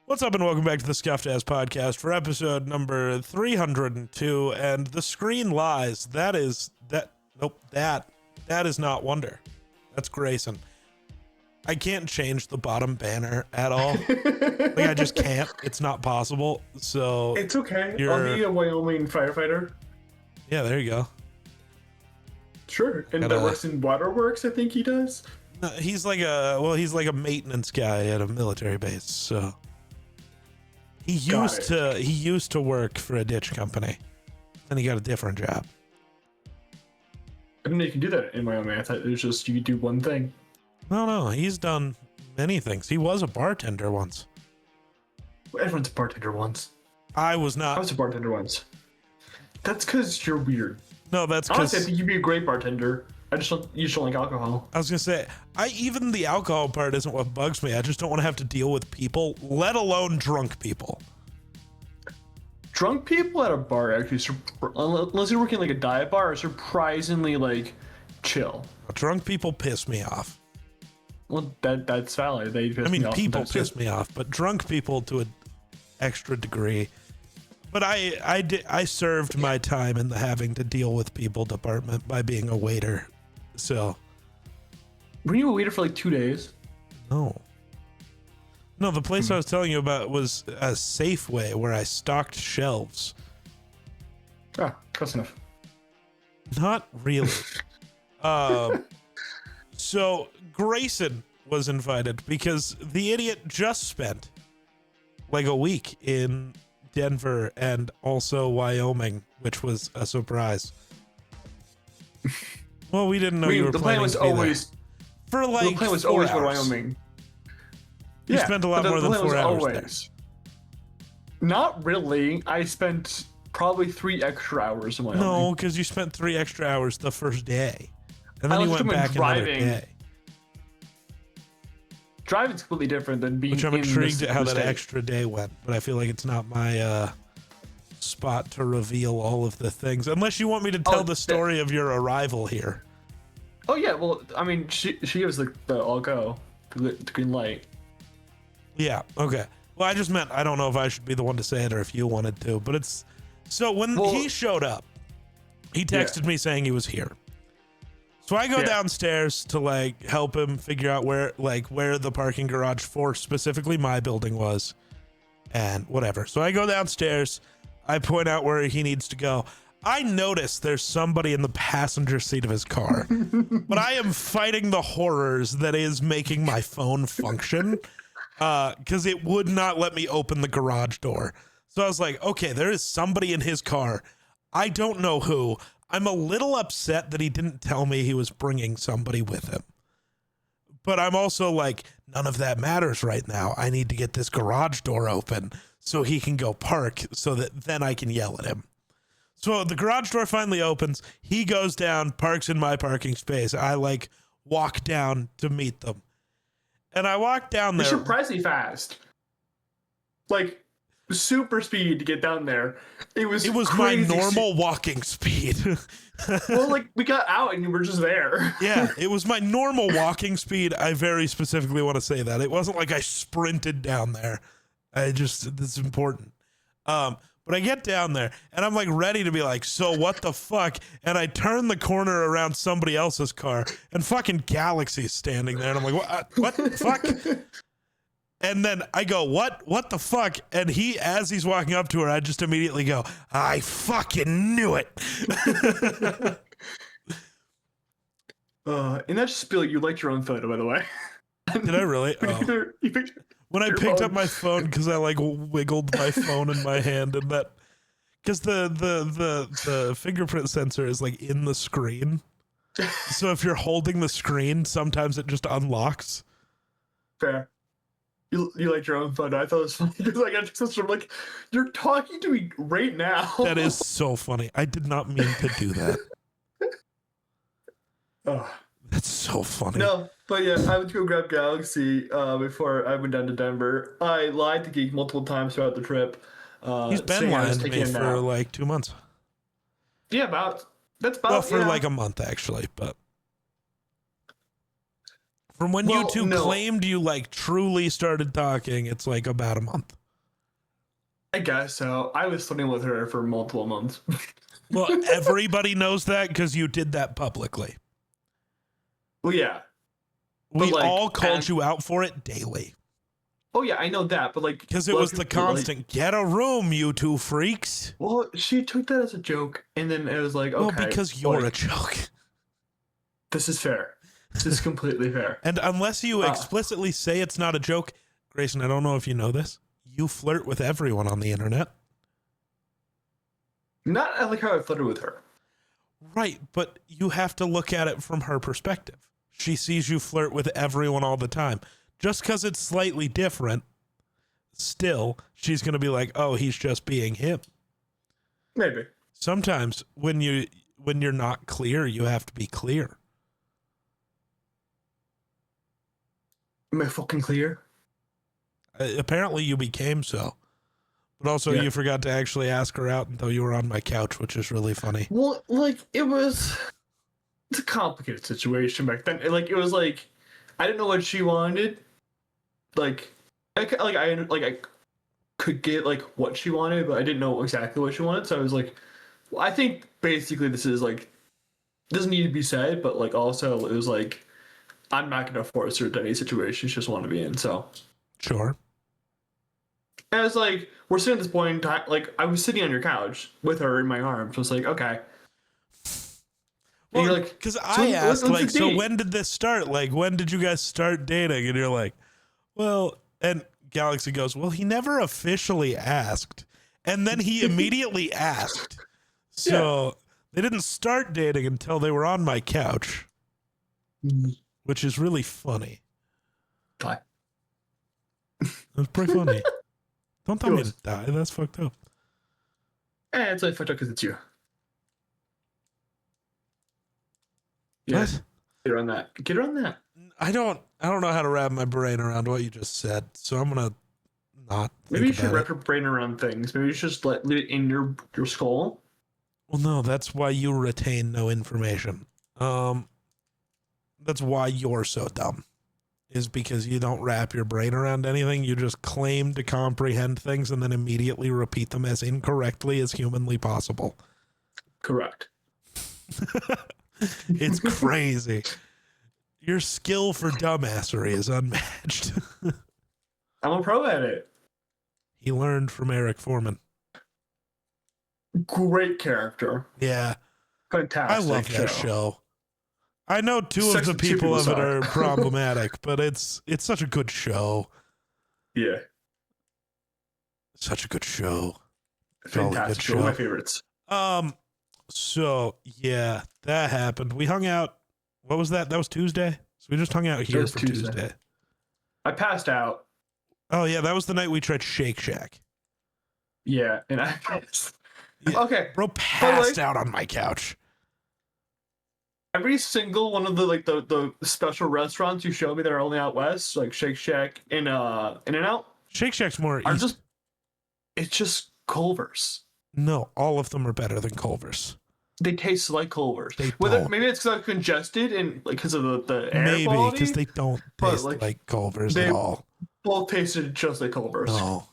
What's up and welcome back to the Scuffed Ass Podcast for episode number 302. And the screen lies. That is not Wonder. That's Grayson. I can't change the bottom banner at all. I just can't. It's not possible. So it's okay. I'll be a Wyoming firefighter. Yeah, there you go. Sure. And that works in waterworks, I think he does. He's like a maintenance guy at a military base, so he used to work for a ditch company. Then he got a different job. I didn't know you can do that in Wyoming. I thought it was just you do one thing. No, he's done many things. He was a bartender once. Everyone's a bartender once. I was not. I was a bartender once. That's because you're weird. No, that's because honestly, I think you'd be a great bartender. You just don't like alcohol. I was gonna say, even the alcohol part isn't what bugs me. I just don't want to have to deal with people, let alone drunk people. Drunk people at a bar actually, unless you're working like a dive bar, are surprisingly like chill. Drunk people piss me off. Well, that's valid. People piss me off, but drunk people to an extra degree. But I served my time in the having to deal with people department by being a waiter. So. Were you a waiter for like 2 days? No, the place I was telling you about was a Safeway where I stocked shelves. Ah, close enough. Not really. So Grayson was invited because the idiot just spent like a week in Denver and also Wyoming, which was a surprise. Well, we didn't know you were planning to be there. For like the plan was 4 always hours. go to Wyoming. You spent a lot more than 4 hours there. Not really. I spent probably 3 extra hours in Wyoming. No, because you spent 3 extra hours the first day, and then you went back another day. Driving's completely different than being. Which I'm intrigued at how that state. extra day went, but I feel like it's not my spot to reveal all of the things, unless you want me to tell the story of your arrival here. Oh yeah, well, I mean, she gives the I'll go, the green light. Yeah, okay. Well, I just meant I don't know if I should be the one to say it or if you wanted to, but it's so when he showed up, he texted me saying he was here. So I go downstairs to like help him figure out where the parking garage for specifically my building was and whatever. So I go downstairs, I point out where he needs to go. I notice there's somebody in the passenger seat of his car, but I am fighting the horrors that is making my phone function because it would not let me open the garage door. So I was like, okay, there is somebody in his car. I don't know who. I'm a little upset that he didn't tell me he was bringing somebody with him. But I'm also like, none of that matters right now. I need to get this garage door open so he can go park so that then I can yell at him. So the garage door finally opens. He goes down, parks in my parking space. I like walk down to meet them. And I walk down there. You're surprisingly fast. Like super speed to get down there. It was my normal walking speed. Well, like we got out and you were just there. Yeah, it was my normal walking speed. I very specifically want to say that. It wasn't like I sprinted down there. This is important. But I get down there and I'm like ready to be like, so what the fuck? And I turn the corner around somebody else's car and fucking Galaxy's standing there. And I'm like, what the fuck? And then I go, what the fuck? And as he's walking up to her, I just immediately go, I fucking knew it. In that spiel, you liked your own photo, by the way. Did I really? Oh. When I picked up my phone, because I like wiggled my phone in my hand, and that, because the fingerprint sensor is like in the screen, so if you're holding the screen, sometimes it just unlocks. Fair. You liked your own photo. I thought it was funny because I got sort of like, you're talking to me right now. That is so funny. I did not mean to do that. Oh. That's so funny. No, but yeah, I went to go grab Galaxy before I went down to Denver. I lied to Geek multiple times throughout the trip. He's been lying to me for like 2 months. Yeah, for like a month actually, but From when you Well, two no. claimed you like truly started talking, it's like about a month. I guess so. I was flirting with her for multiple months. Well, everybody knows that because you did that publicly. Well, yeah. We like, all called and- you out for it daily Oh yeah, I know that, but like because it was the constant get a room, you two freaks. Well, she took that as a joke, and then it was like, okay, Well, because you're like, a joke. this is fair. This is completely fair. And unless you explicitly say it's not a joke, Grayson, I don't know if you know this, you flirt with everyone on the internet. Not like how I flirted with her. Right, but you have to look at it from her perspective. She sees you flirt with everyone all the time. Just because it's slightly different, still, she's going to be like, oh, he's just being him. Maybe. Sometimes when you're not clear, you have to be clear. Am I fucking clear? Apparently you became so. But also you forgot to actually ask her out until you were on my couch, which is really funny. Well, like it's a complicated situation back then. Like it was like I didn't know what she wanted. Like I could get like what she wanted, but I didn't know exactly what she wanted. So I was like, well, I think basically this is like doesn't need to be said, but like also it was like I'm not gonna force her to any situation she just want to be in. So Sure. and it's like we're sitting at this point in time. Like I was sitting on your couch with her in my arms. So it's like okay. Well, you're like, because so I asked, when's like, the so date? when did this start? Like, when did you guys start dating? And you're like, well, and Galaxy goes, well, he never officially asked. And then he immediately asked. So they didn't start dating until they were on my couch, which is really funny. Bye. That's pretty funny. Don't tell It me was. to die. That's fucked up. It's like fucked up because it's you. Yeah. What? Get her on that. Get her on that. I don't know how to wrap my brain around what you just said. So I'm gonna not. Maybe you think should about wrap it. your brain around things. Maybe you should just leave it in your skull. Well, no, that's why you retain no information. That's why you're so dumb. Is because you don't wrap your brain around anything. You just claim to comprehend things and then immediately repeat them as incorrectly as humanly possible. Correct. It's crazy. Your skill for dumbassery is unmatched. I'm a pro at it. He learned from Eric Foreman. Great character. Yeah. Fantastic. I love that show. I know two of the people of it are problematic, but it's such a good show. Yeah. Such a good show. Jolly good Fantastic. One of my favorites. So yeah, that happened. We hung out. What was that? That was Tuesday. So we just hung out here was for Tuesday. Tuesday. I passed out. Oh yeah, that was the night we tried Shake Shack. Yeah, and I Yeah. okay. Bro passed out on my couch. Every single one of the special restaurants you showed me that are only out west, like Shake Shack and In-N-Out, Shake Shack's more are east. it's just Culver's. No, all of them are better than Culver's. They taste like Culver's. They Whether don't. maybe it's because I'm congested and like because of the air Maybe quality. because they don't but, taste like, like Culver's they- at all. Both tasted just like Culver's. No.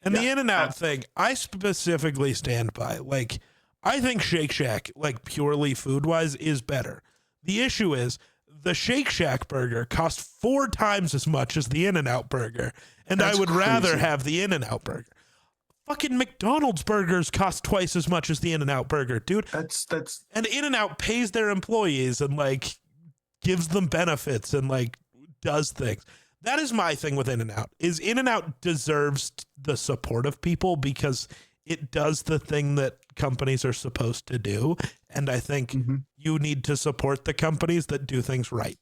And the Yeah. In-N-Out thing, I specifically stand by. Like, I think Shake Shack, like purely food-wise, is better. The issue is the Shake Shack burger costs 4 times as much as the In-N-Out burger, and That's I would rather crazy. have the In-N-Out burger. Fucking McDonald's burgers cost twice as much as the In-N-Out burger, dude. That's And In-N-Out pays their employees and like gives them benefits and like does things. That is my thing with In-N-Out. Is In-N-Out deserves the support of people because it does the thing that companies are supposed to do, and I think you need to support the companies that do things right.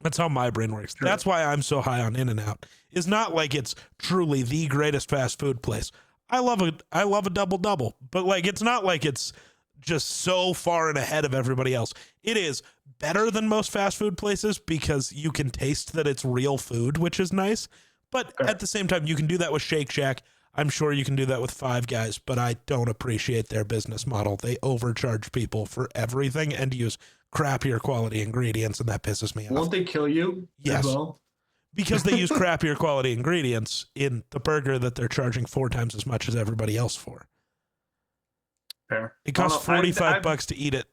That's how my brain works. Sure. That's why I'm so high on In-N-Out. It's not like it's truly the greatest fast food place. I love a double-double, but like it's not like it's just so far and ahead of everybody else. It is better than most fast food places because you can taste that it's real food, which is nice. But at the same time, you can do that with Shake Shack. I'm sure you can do that with Five Guys, but I don't appreciate their business model. They overcharge people for everything and use crappier quality ingredients, and that pisses me off. Won't they kill you Yes. as well? Because they use crappier quality ingredients in the burger that they're charging 4 times as much as everybody else for. Fair. It costs $45 to eat it.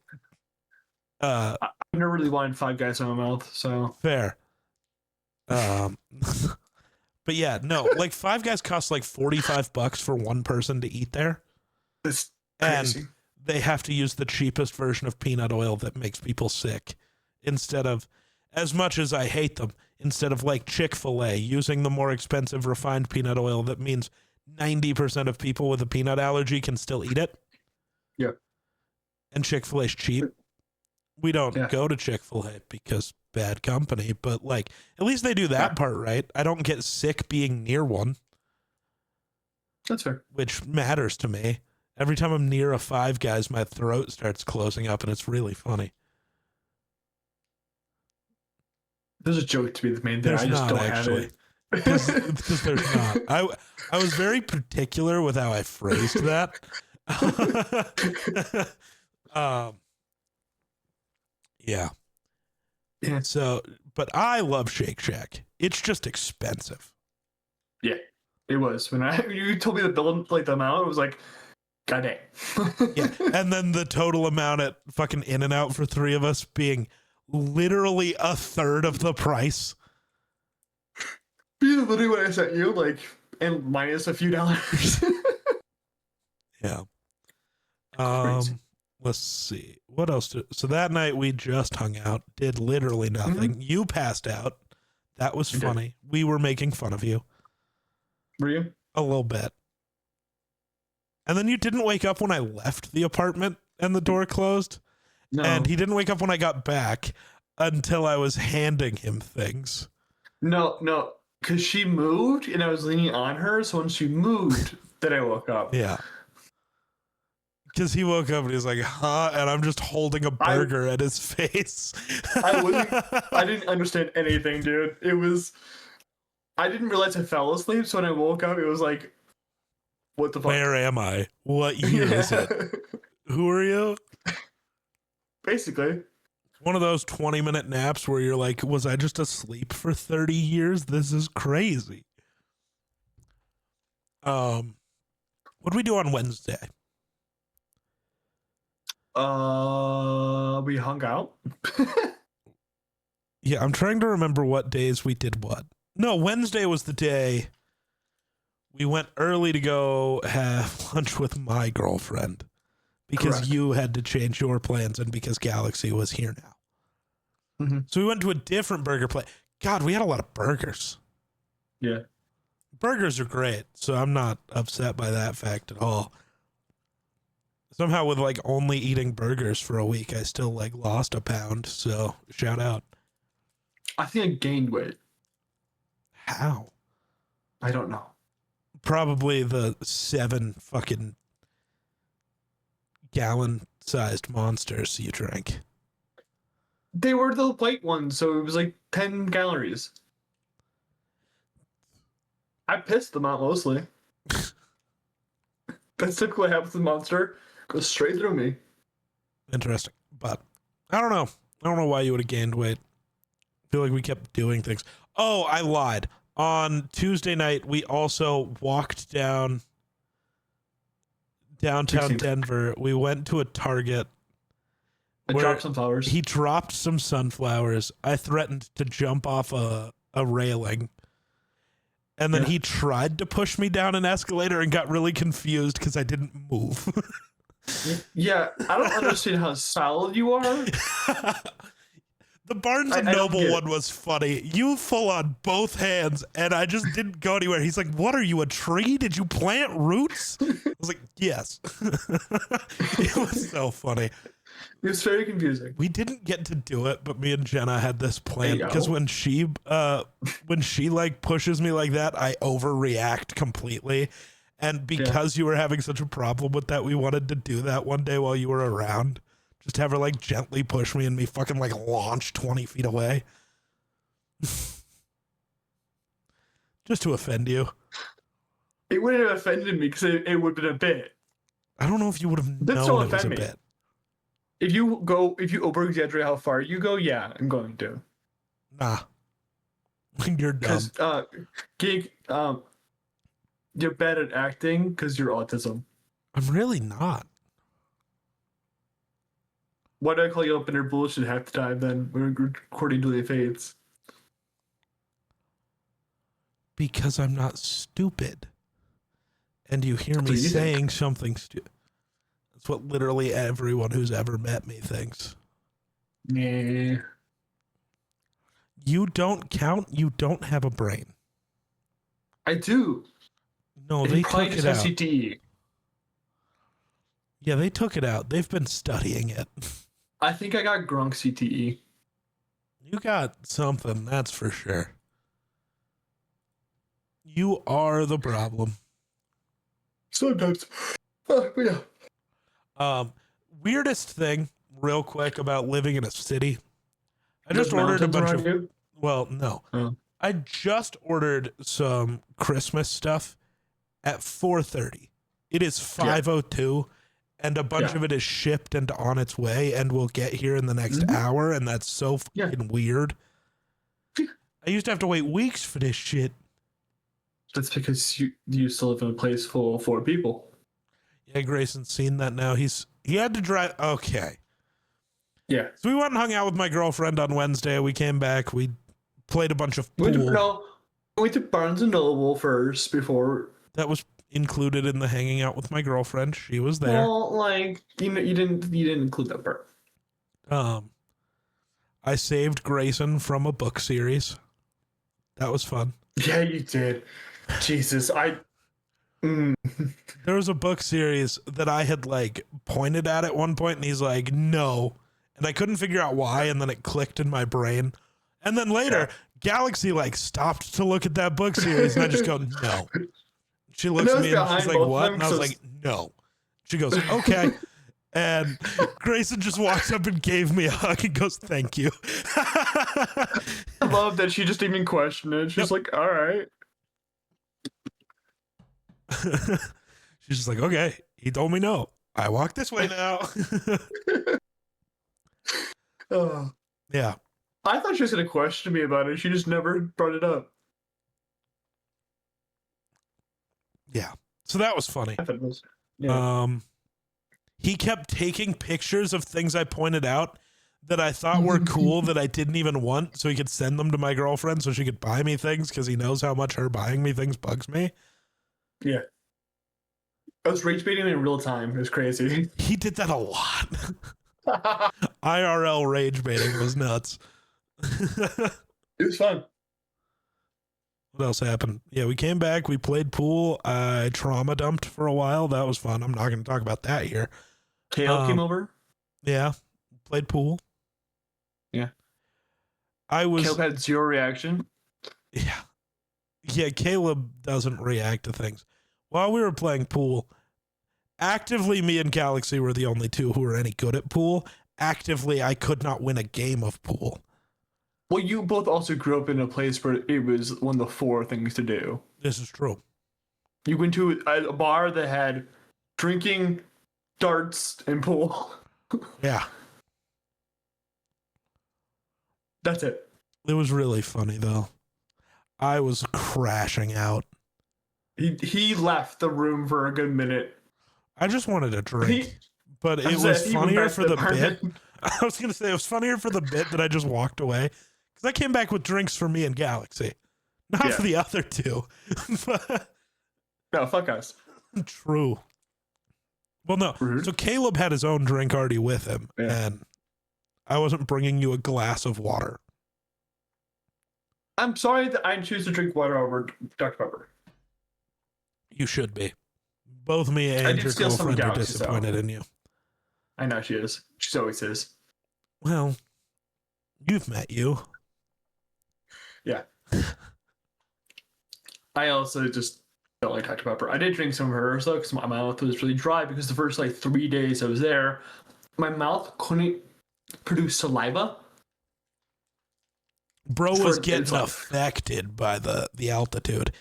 I've never really wanted Five Guys in my mouth, so Fair. But yeah, no, like Five Guys costs like $45 for one person to eat there. it's crazy. And they have to use the cheapest version of peanut oil that makes people sick instead of, as much as I hate them, instead of like Chick-fil-A using the more expensive refined peanut oil that means 90% of people with a peanut allergy can still eat it. Yeah. And Chick-fil-A's cheap. We don't go to Chick-fil-A because bad company, but like at least they do that part right. I don't get sick being near one. That's fair. Which matters to me. Every time I'm near a Five Guys, my throat starts closing up, and it's really funny. There's a joke to be made there. There's I just not, don't actually. have it. Because there's not. I was very particular with how I phrased that. Yeah. Yeah. So, but I love Shake Shack. It's just expensive. Yeah, it was. When you told me the bill, like the amount, it was like, god dang. Yeah. And then the total amount at fucking In-N-Out for 3 of us being literally a third of the price. Literally what I sent you, like, and minus a few dollars. Yeah. Crazy. Let's see. What else? So that night we just hung out, did literally nothing. You passed out. That was funny. We were making fun of you. Were you? A little bit. And then you didn't wake up when I left the apartment and the door closed. No. And he didn't wake up when I got back until I was handing him things. No. Because she moved and I was leaning on her. So when she moved, then I woke up. Yeah. Because he woke up and he's like, huh? And I'm just holding a burger at his face. I didn't understand anything, dude. I didn't realize I fell asleep. So when I woke up, it was like, what the fuck? Where am I? What year is it? Who are you? Basically. One of those 20-minute naps where you're like, was I just asleep for 30 years? This is crazy. What did we do on Wednesday? We hung out. Yeah, I'm trying to remember what days we did what. No, Wednesday was the day we went early to go have lunch with my girlfriend because Correct. you had to change your plans and because Galaxy was here now. Mm-hmm. So we went to a different burger place. God, we had a lot of burgers. Yeah. Burgers are great, so I'm not upset by that fact at all. Somehow with like only eating burgers for a week, I still like lost a pound, so shout out. I think I gained weight. How? I don't know. Probably the 7 fucking gallon-sized monsters you drank. They were the white ones, so it was like 10 calories. I pissed them out mostly. That's typically what happens with Monster. Goes straight through me. Interesting. But I don't know. I don't know why you would have gained weight. I feel like we kept doing things. Oh, I lied. On Tuesday night, we also walked downtown 16th. Denver. We went to a Target. I dropped some flowers. He dropped some sunflowers. I threatened to jump off a railing. And then he tried to push me down an escalator and got really confused because I didn't move. Yeah, I don't understand how solid you are. The Barnes and Noble one was funny. You full on both hands, and I just didn't go anywhere. He's like, "What are you, a tree? Did you plant roots?" I was like, "Yes." It was so funny. It was very confusing. We didn't get to do it, but me and Jenna had this plan because when she like pushes me like that, I overreact completely. And because you were having such a problem with that, we wanted to do that one day while you were around. Just have her like gently push me and me fucking like launch 20 feet away. Just to offend you. It wouldn't have offended me because it would have been a bit. I don't know if you would have known it was a bit. if you over exaggerate how far you go, yeah, I'm going to. Nah. You're dumb. Because Gig, you're bad at acting because you're autism. I'm really not. Why do I call you up in your bullshit half the time then when we're recording Duly Fates? Because I'm not stupid. And you hear me saying something stupid. That's what literally everyone who's ever met me thinks. Nah. You don't count. You don't have a brain. I do. No, And they you probably took just it have out. CTE. Yeah, they took it out. They've been studying it. I think I got Grunk CTE. You got something, that's for sure. You are the problem. Sometimes. Yeah. Weirdest thing, real quick, about living in a city. I There's just ordered a mountains bunch around of. you? Well, no. Oh. I just ordered some Christmas stuff at 4:30. It is 5:02, and a bunch of it is shipped and on its way, and will get here in the next hour, and that's so fucking weird. I used to have to wait weeks for this shit. That's because you still live in a place full of 4 people. Yeah, Grayson's seen that now. He had to drive. Okay. Yeah. So we went and hung out with my girlfriend on Wednesday. We came back. We played a bunch of pool. We went to Barnes and Noble first before. That was included in the hanging out with my girlfriend. She was there. Well, like you didn't include that part. I saved Grayson from a book series. That was fun. Yeah, you did. Jesus, There was a book series that I had like pointed at one point, and he's like, "No," and I couldn't figure out why, and then it clicked in my brain, and then later Galaxy like stopped to look at that book series, and I just go, "No." She looks at me and she's like, "What?" And I was like, "No." She goes, "Okay." And Grayson just walks up and gave me a hug and goes, "Thank you." I love that she just didn't even question it. She's like, "All right." She's just like, "Okay, he told me no. I walk this way now." Yeah. I thought she was going to question me about it. She just never brought it up. Yeah. So that was funny. I thought it was. Yeah. He kept taking pictures of things I pointed out that I thought were cool that I didn't even want, so he could send them to my girlfriend so she could buy me things, because he knows how much her buying me things bugs me. Yeah. I was rage baiting in real time. It was crazy. He did that a lot. IRL rage baiting was nuts. It was fun. What else happened? Yeah, we came back. We played pool. I trauma dumped for a while. That was fun. I'm not going to talk about that here. Kale came over. Yeah, played pool. Yeah. Caleb had 0 reaction. Yeah, Caleb doesn't react to things. While we were playing pool, actively me and Galaxy were the only two who were any good at pool. Actively, I could not win a game of pool. Well, you both also grew up in a place where it was one of the 4 things to do. This is true. You went to a bar that had drinking, darts, and pool. Yeah. That's it. It was really funny, though. I was crashing out. He left the room for a good minute. I just wanted a drink. But it was funnier for the bit. I was going to say it was funnier for the bit that I just walked away. Because I came back with drinks for me and Galaxy. Not for the other two. No, fuck us. True. Well, no. Rude. So Caleb had his own drink already with him. Yeah. And I wasn't bringing you a glass of water. I'm sorry that I choose to drink water over Dr. Pepper. You should be. Both me and your girlfriend are disappointed in you. I know she is. She always is. Well, you've met you. Yeah. I also just don't like Dr. Pepper. I did drink some of hers though, because my mouth was really dry because the first 3 days I was there, my mouth couldn't produce saliva. Bro was getting affected by the altitude.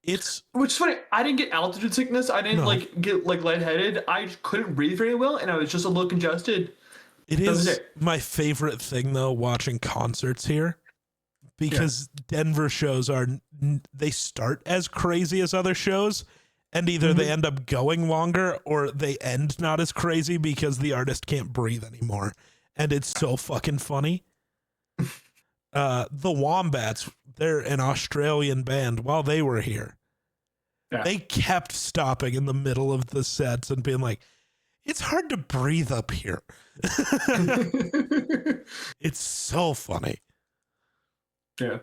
Which is funny. I didn't get altitude sickness. I didn't get lightheaded. I couldn't breathe very well, and I was just a little congested. It is my favorite thing though, watching concerts here, because Denver shows they start as crazy as other shows, and either they end up going longer or they end not as crazy because the artist can't breathe anymore, and it's so fucking funny. The Wombats, they're an Australian band. While they were here, they kept stopping in the middle of the sets and being like, it's hard to breathe up here. It's so funny. Yeah.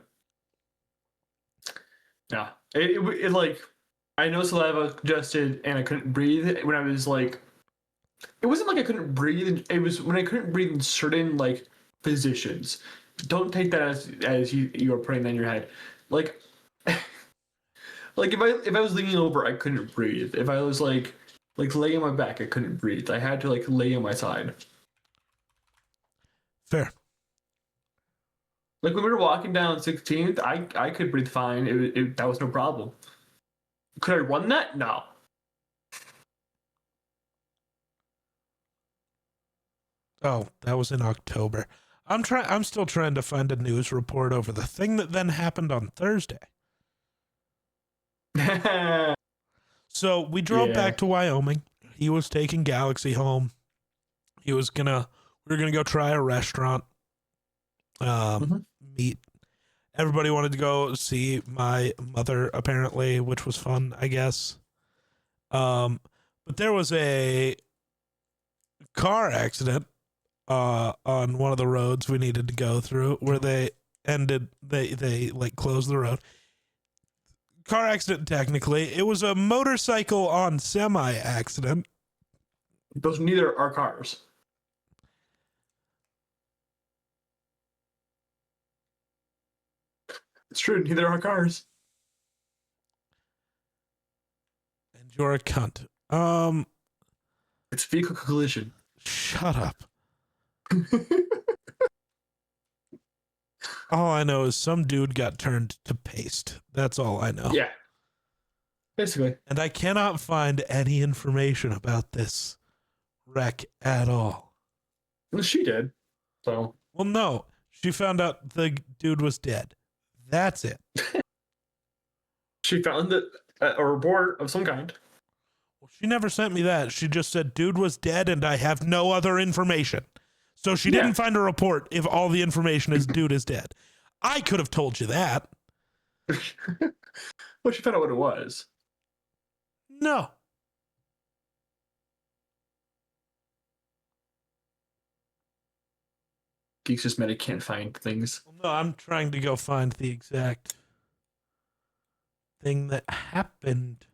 Yeah. It like, I know saliva congested and I couldn't breathe when I was like, it wasn't like I couldn't breathe. It was when I couldn't breathe in certain like positions. Don't take that as you are putting that in your head. Like, like if I was leaning over, I couldn't breathe. If I was like laying on my back, I couldn't breathe. I had to like lay on my side. Fair. Like when we were walking down 16th, I could breathe fine. That was no problem. Could I run that? No. Oh, that was in October. I'm still trying to find a news report over the thing that then happened on Thursday. So we drove back to Wyoming. He was taking Galaxy home. We were gonna go try a restaurant. Meet. Everybody wanted to go see my mother, apparently, which was fun, I guess. But there was a car accident on one of the roads we needed to go through where they like closed the road. Car accident, technically. It was a motorcycle on semi accident. Those neither are cars. It's true, neither are cars. And you're a cunt. It's vehicle collision. Shut up. All I know is some dude got turned to paste. That's all I know. Yeah. Basically. And I cannot find any information about this wreck at all. Well, she did. So. Well, no. She found out the dude was dead. That's it. She found a report of some kind. Well, she never sent me that. She just said, dude was dead and I have no other information. So she didn't find a report if all the information is dude is dead. I could have told you that. Well, she found out what it was. No. Geeks Just Meta can't find things. No, I'm trying to go find the exact thing that happened.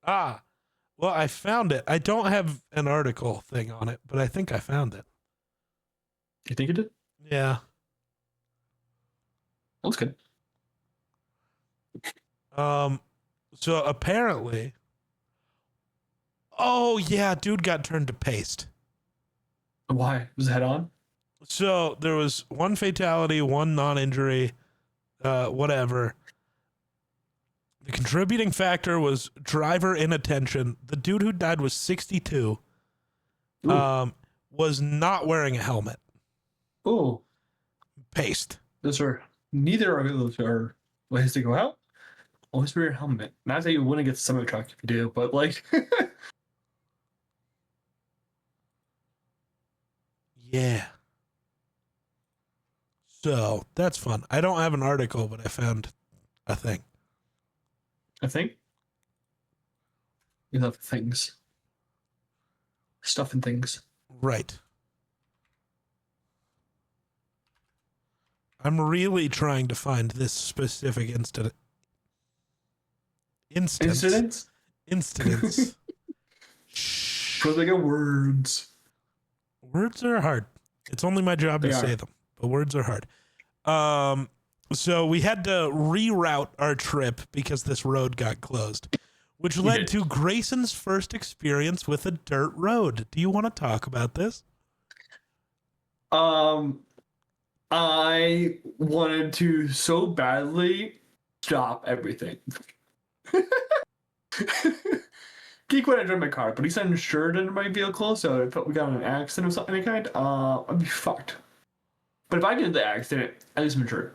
Well, I found it. I don't have an article thing on it, but I think I found it. You think it did? Yeah. That's good. So apparently, oh yeah, dude got turned to paste. Why? Was it head on? So there was one fatality, one non-injury, whatever. The contributing factor was driver inattention. The dude who died was 62. Was not wearing a helmet. Oh. Paste. Neither of those are ways to go out. Always wear your helmet. Not that you wouldn't get some of the truck if you do, but like. Yeah. So that's fun. I don't have an article, but I found a thing. I think. You love things. Stuff and things. Right. I'm really trying to find this specific incident. Incidents? Incidents. Because they get words. Words are hard. It's only my job to say them, but words are hard. So we had to reroute our trip because this road got closed, which led to Grayson's first experience with a dirt road. Do you want to talk about this? I wanted to so badly stop everything. geek when I drive my car, but he's not insured in my vehicle, so if we got in an accident of something kind, I'd be fucked. But if I get in the accident, at least I'm insured.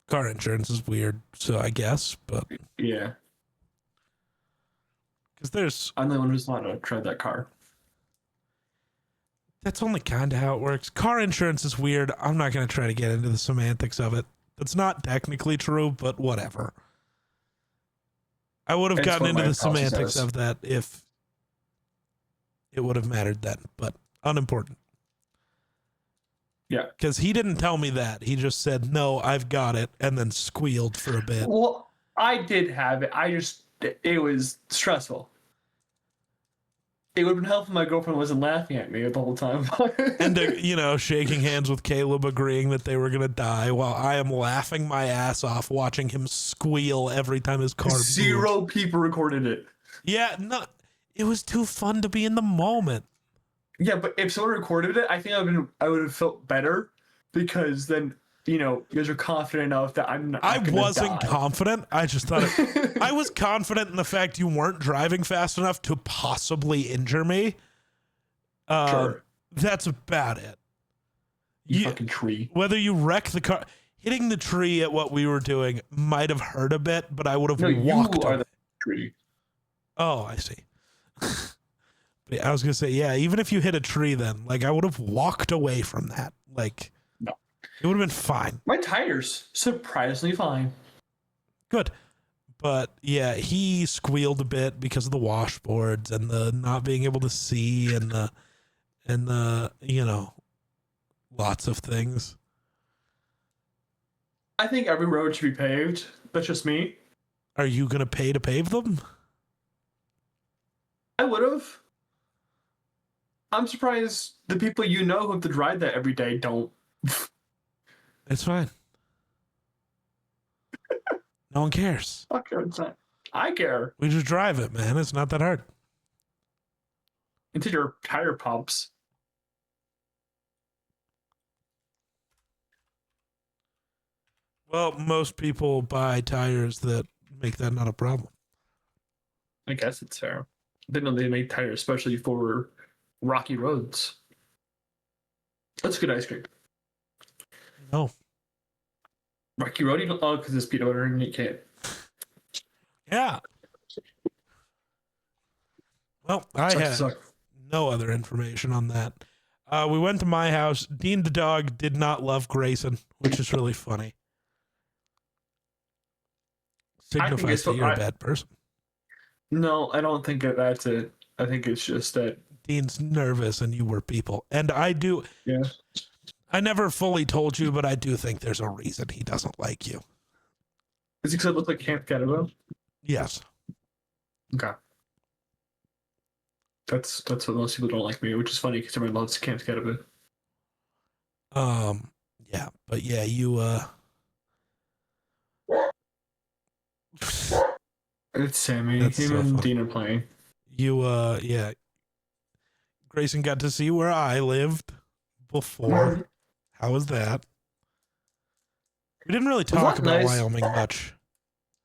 Car insurance is weird, so I guess, but Yeah. because I'm the one who's allowed to drive that car. that's only kind of how it works. Car insurance is weird. I'm not going to try to get into the semantics of it. That's not technically true, but whatever. I would have It's gotten what into my the policy semantics says. of that if it would have mattered then, but unimportant. Yeah. Because he didn't tell me that. He just said, no, I've got it, and then squealed for a bit. Well, I did have it. It was stressful. It would have been helpful if my girlfriend wasn't laughing at me the whole time. And, shaking hands with Caleb, agreeing that they were going to die while I am laughing my ass off watching him squeal every time his car moves. 0 people recorded it. Yeah, no, it was too fun to be in the moment. Yeah, but if someone recorded it, I think I would have felt better because then, you guys are confident enough that I'm not I gonna wasn't die. confident. I just thought I was confident in the fact you weren't driving fast enough to possibly injure me. Sure. That's about it. You fucking tree. Whether you wreck the car, hitting the tree at what we were doing might have hurt a bit, but I would have walked. You are the tree. Oh, I see. But I was gonna say, yeah, even if you hit a tree, then I would have walked away from that. No. It would have been fine. My tires surprisingly fine. Good. But yeah, he squealed a bit because of the washboards and the not being able to see and the lots of things. I think every road should be paved. That's just me. Are you gonna pay to pave them? I would have. I'm surprised the people who have to drive that every day don't. It's fine. No one cares. Fuck it. I care. We just drive it, man. It's not that hard. Until your tire pops. Well, most people buy tires that make that not a problem. I guess it's fair. I didn't know they make tires especially for rocky roads. That's good ice cream. No. Rocky Road, you don't. Oh, because it's peanut butter and you can't. Yeah. Well, I had no other information on that. We went to my house. Dean the dog did not love Grayson, which is really funny. Signifies that you're a bad person. No, I don't think that's it. I think it's just that Dean's nervous and you were people. And I do. Yeah. I never fully told you, but I do think there's a reason he doesn't like you. Is it because I look like Camp Catawba? Yes. Okay. That's what most people don't like me, which is funny because everyone loves Camp Catawba. Yeah, but yeah, you It's Sammy. That's Him so and funny. Dean are playing. yeah. Grayson got to see where I lived before. How was that? We didn't really talk about nice? Wyoming much.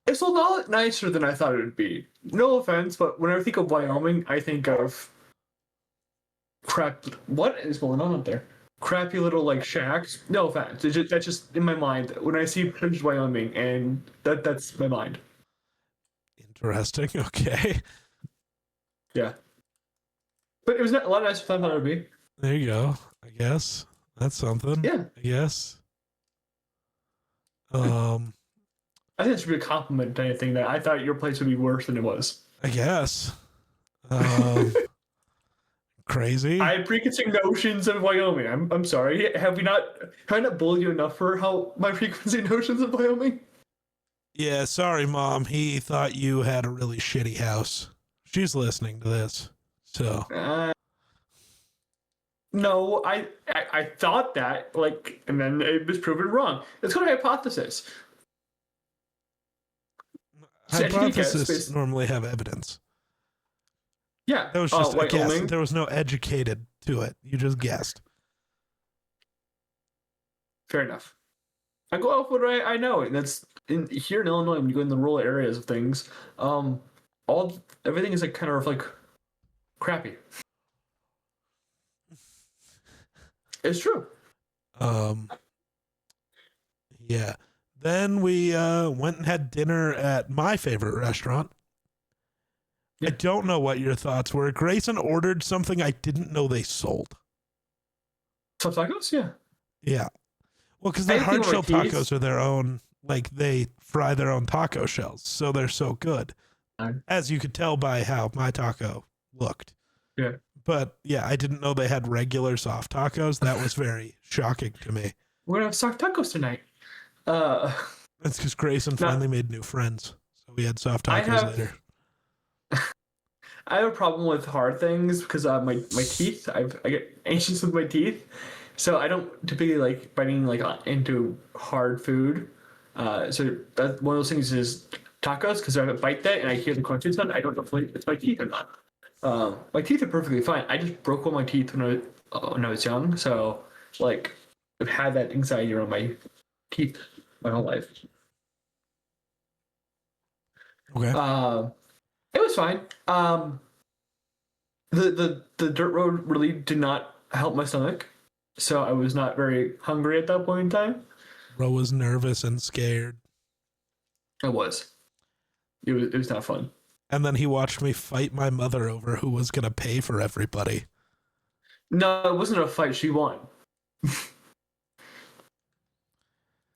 It's a lot nicer than I thought it would be. No offense, but when I think of Wyoming, I think of crap. What is going on up there? Crappy little shacks. No offense. That's just in my mind when I see pictures of Wyoming, and that's my mind. Interesting. Okay. Yeah. But it was a lot nicer than I thought it would be. There you go. I guess that's something. Yeah. I guess. I think it should be a compliment to anything that I thought your place would be worse than it was. I guess. Crazy. I had preconceived notions of Wyoming. I'm sorry. Have I not bullied you enough for how my preconceived notions of Wyoming? Yeah, sorry, Mom. He thought you had a really shitty house. She's listening to this, so. No, I thought that, and then it was proven wrong. It's called a hypothesis. Hypotheses normally have evidence. Yeah. That was just a guess. Wyoming. There was no educated to it. You just guessed. Fair enough. I go off what I know, and that's here in Illinois. When you go in the rural areas of things, everything is like kind of like crappy. It's true. Yeah. Then we went and had dinner at my favorite restaurant. Yeah. I don't know what your thoughts were. Grayson ordered something I didn't know they sold. Some tacos, yeah. Yeah. Well, because their hard Anything shell with cheese? tacos are their own, like they fry their own taco shells, so they're so good. As you could tell by how my taco looked. Yeah. But yeah, I didn't know they had regular soft tacos. That was very shocking to me. We're gonna have soft tacos tonight. That's because Grayson finally made new friends, so we had soft tacos later. I have a problem with hard things because my teeth. I get anxious with my teeth, so I don't typically like biting like into hard food. So that one of those things is tacos because if I bite that and I hear the crunchy sound, I don't know if it's my teeth or not. My teeth are perfectly fine. I just broke one of my teeth when I was young, so like I've had that anxiety around my teeth my whole life. Okay. It was fine. The dirt road really did not help my stomach, so I was not very hungry at that point in time. Bro was nervous and scared. It was. It was not fun. And then he watched me fight my mother over who was gonna pay for everybody. No, it wasn't a fight. She won.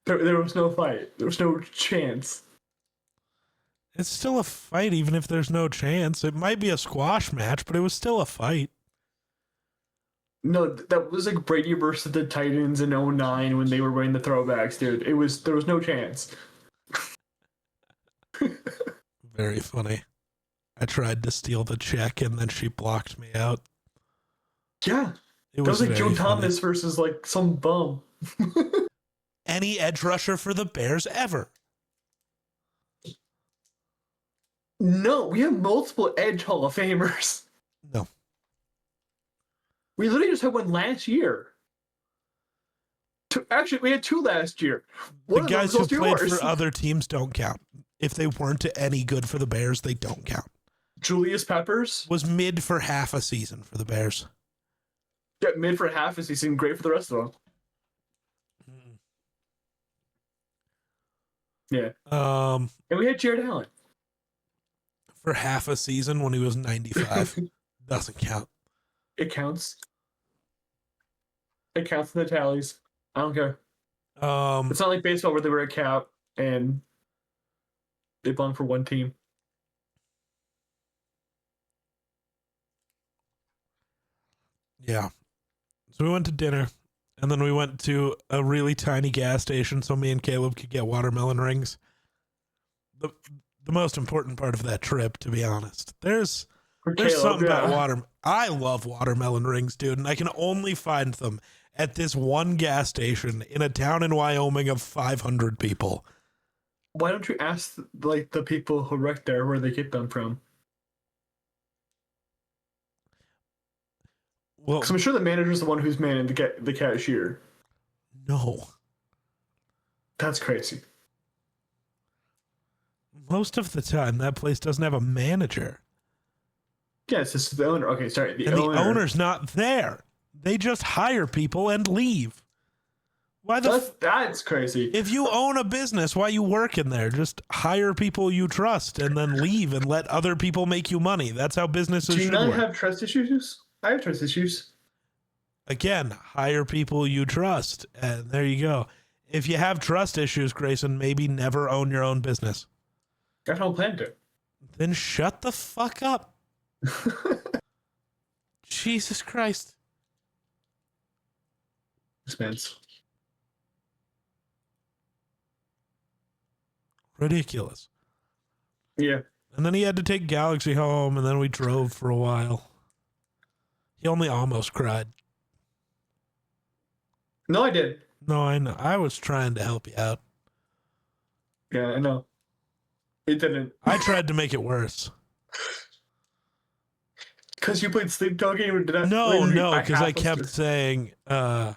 There was no fight. There was no chance. It's still a fight, even if there's no chance. It might be a squash match, but it was still a fight. No, that was like Brady versus the Titans in 2009 when they were wearing the throwbacks, dude. There was no chance. Very funny. I tried to steal the check and then she blocked me out. Yeah. It was like Joe very Thomas funny. versus like some bum. Any edge rusher for the Bears ever. No, we have multiple Edge Hall of Famers. No. We literally just had one last year. Actually, we had two last year. The guys who played for other teams don't count. If they weren't any good for the Bears, they don't count. Julius Peppers was mid for half a season for the Bears. Yeah, mid for half a season, great for the rest of them. Yeah. And we had Jared Allen. For half a season when he was 95. Doesn't count. It counts. It counts in the tallies. I don't care. It's not like baseball where they wear a cap and they belong for one team. Yeah. So we went to dinner, and then we went to a really tiny gas station so me and Caleb could get watermelon rings. The most important part of that trip, to be honest. There's something about water. I love watermelon rings, dude, and I can only find them at this one gas station in a town in Wyoming of 500 people. Why don't you ask like the people who work there where they get them from? Well, because I'm sure the manager's the one who's manning the cashier. No. That's crazy. Most of the time, that place doesn't have a manager. Yeah, it's just the owner. Okay, sorry. The owner's not there. They just hire people and leave. That's crazy. If you own a business, why you work in there? Just hire people you trust and then leave and let other people make you money. That's how businesses should work. Do you not have trust issues? I have trust issues. Again, hire people you trust. And there you go. If you have trust issues, Grayson, maybe never own your own business. I don't plan to. Then shut the fuck up. Jesus Christ. Spence. Ridiculous. Yeah. And then he had to take Galaxy home, and then we drove for a while. He only almost cried. No, I did. No, I know. I was trying to help you out. Yeah, I know. It didn't. I tried to make it worse. Because you played sleep talking? No, because I kept saying, like,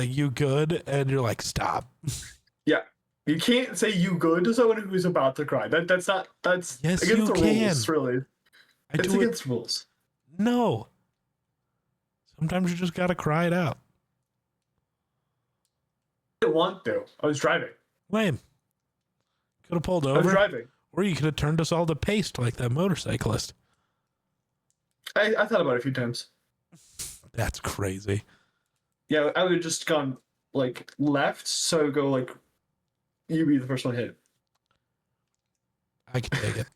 Like, you good? And you're like, stop. Yeah. You can't say you good to someone who's about to cry. That's Yes, against you the can. rules, really. It's do it. against rules. No. Sometimes you just gotta cry it out. I didn't want to. I was driving. Lame. Could have pulled I was over. driving. Or you could have turned us all to paste like that motorcyclist. I thought about it a few times. That's crazy. Yeah, I would have just gone like left, so go like you be the first one hit. I can take it.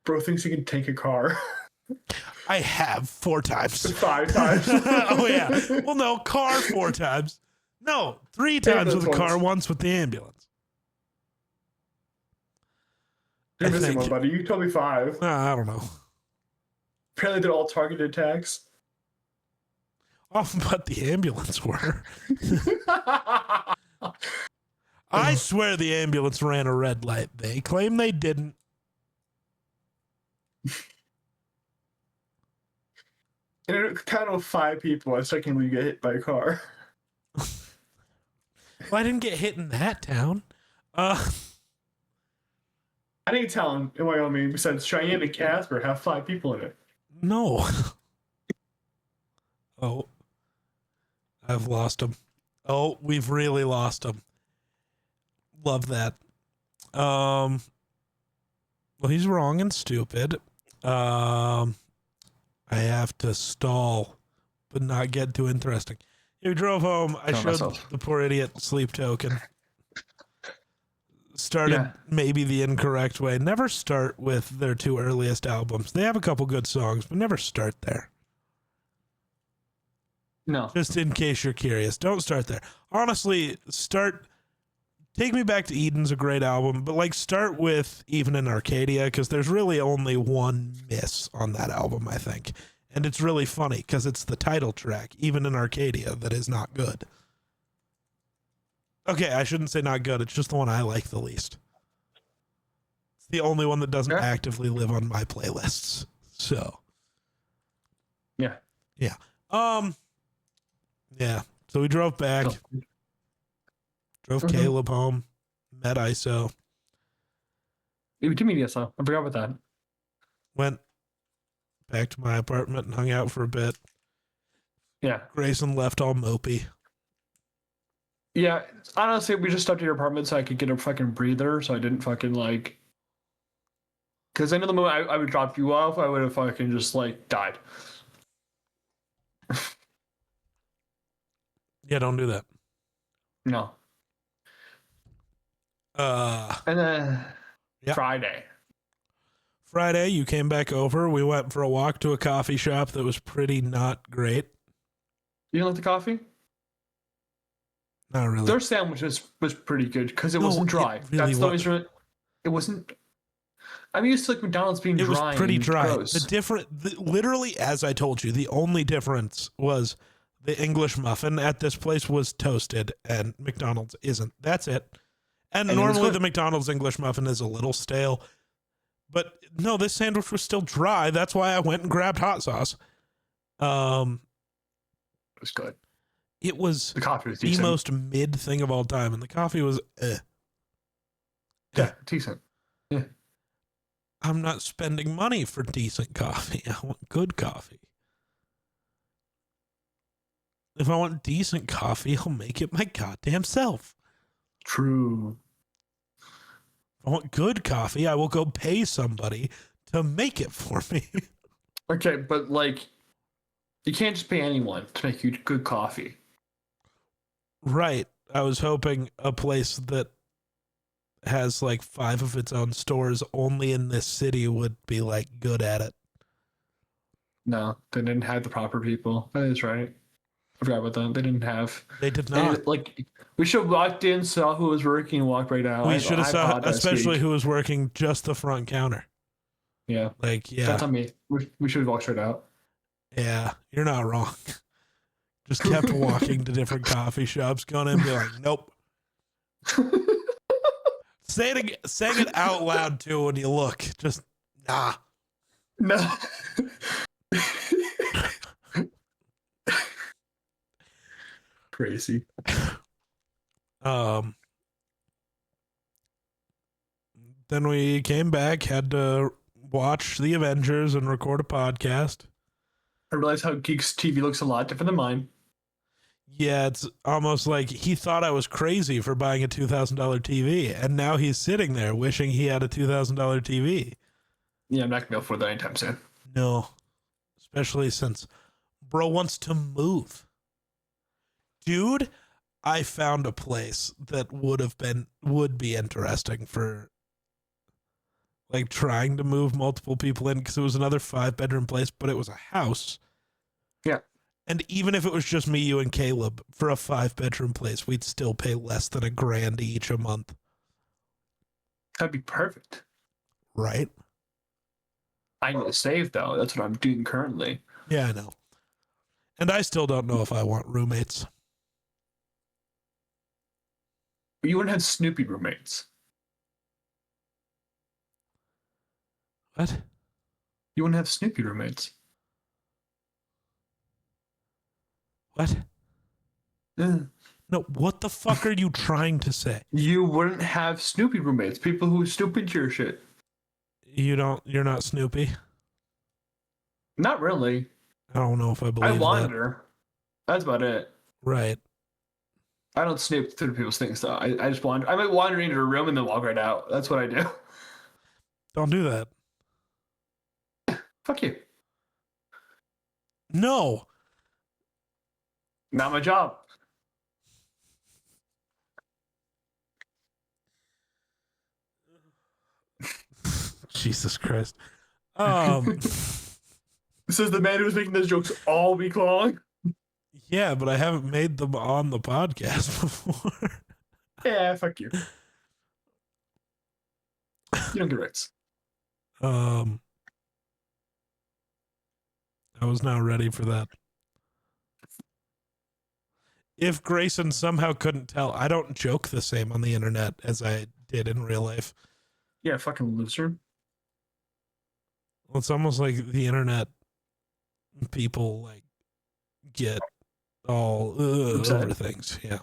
Bro thinks he can take a car. I have 4 times. 5 times. Oh, yeah. Well, no, car 4 times. No, 3 times with a car, Ambulance once with the ambulance. You're I missing think- one, buddy. You told me 5. I don't know. Apparently, they're all targeted attacks. Oh, but the ambulance were. I swear the ambulance ran a red light. They claim they didn't. And it kind of 5 people. I secondly you get hit by a car. Well, I didn't get hit in that town. I didn't tell him in Wyoming besides Cheyenne and Casper have 5 people in it. No. Oh. I've lost him. Oh, we've really lost him. Love that. Well, he's wrong and stupid. I have to stall, but not get too interesting. We drove home. I showed the poor idiot Sleep Token. Started maybe the incorrect way. Never start with their 2 earliest albums. They have a couple good songs, but never start there. No. Just in case you're curious, don't start there. Honestly, Take Me Back to Eden's a great album, but like start with Even in Arcadia, because there's really only one miss on that album, I think. And it's really funny because it's the title track, Even in Arcadia, that is not good. Okay, I shouldn't say not good. It's just the one I like the least. It's the only one that doesn't actively live on my playlists. So. Yeah. Yeah. Yeah. So we drove back. Drove Caleb home. Met ISO. You did meet ISO. I forgot about that. Went back to my apartment and hung out for a bit. Yeah. Grayson left all mopey. Yeah, honestly, we just stopped at your apartment so I could get a fucking breather, so I didn't fucking like. Because I know the moment I would drop you off, I would have fucking just like died. Yeah, don't do that. No. And then Friday, you came back over. We went for a walk to a coffee shop that was pretty not great. You didn't like the coffee? Not really. Their sandwich was pretty good because it wasn't dry. It really That's the reason. It wasn't. I'm used to like McDonald's being dry. It was pretty dry. Gross. Literally, as I told you, the only difference was the English muffin at this place was toasted and McDonald's isn't. That's it. And normally the McDonald's English muffin is a little stale. But no, this sandwich was still dry. That's why I went and grabbed hot sauce. It was good. It was the coffee was the decent. most mid thing of all time, and the coffee was Yeah, decent. Yeah. I'm not spending money for decent coffee. I want good coffee. If I want decent coffee, I'll make it my goddamn self. True. If I want good coffee, I will go pay somebody to make it for me. Okay, but like, you can't just pay anyone to make you good coffee. Right. I was hoping a place that has like 5 of its own stores only in this city would be like good at it. No, they didn't have the proper people. That is right. I forgot about that. They didn't have. They did not. Like, we should have walked in, saw who was working, and walked right out. We should have saw, especially who was working just the front counter. Yeah. Like, yeah. That's on me. We should have walked straight out. Yeah, you're not wrong. Just kept walking to different coffee shops, going in and be like, nope. Saying it out loud too when you look. Just nah. No. Crazy. Then we came back, had to watch the Avengers and record a podcast. I realized how Geeks TV looks a lot different than mine. Yeah, it's almost like he thought I was crazy for buying a $2,000 TV, and now he's sitting there wishing he had a $2,000 TV. Yeah, I'm not gonna be able to afford that anytime soon. No, especially since bro wants to move. Dude, I found a place that would be interesting for like trying to move multiple people in, because it was another 5-bedroom place, but it was a house. Yeah. And even if it was just me, you, and Caleb for a 5-bedroom place, we'd still pay less than $1,000 each a month. That'd be perfect. Right? I need to save though. That's what I'm doing currently. Yeah, I know. And I still don't know if I want roommates. But you wouldn't have Snoopy roommates. What? You wouldn't have Snoopy roommates. What? Yeah. No, what the fuck are you trying to say? You wouldn't have Snoopy roommates. People who snoop into your shit. You're not Snoopy? Not really. I don't know if I believe I that. wander. That's about it. Right. I don't snoop through people's things though. I just wander. I might wander into a room and then walk right out. That's what I do. Don't do that. Fuck you. No. Not my job. Jesus Christ. This is the man who was making those jokes all week long. Yeah, but I haven't made them on the podcast before. Yeah, fuck you. You don't get rights. I was now ready for that. If Grayson somehow couldn't tell, I don't joke the same on the internet as I did in real life. Yeah, fucking loser. Well, it's almost like the internet people like get all over things. Yeah.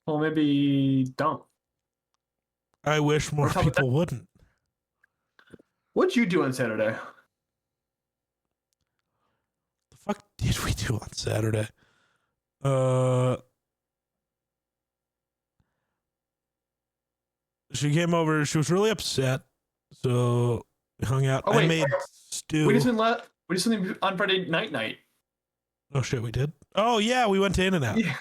Well, maybe don't. I wish more people wouldn't. What'd you do on Saturday? The fuck did we do on Saturday? She came over. She was really upset, so we hung out. I made stew. We did something on Friday night. Oh shit, we did. Oh yeah, we went to In-N-Out. Yeah,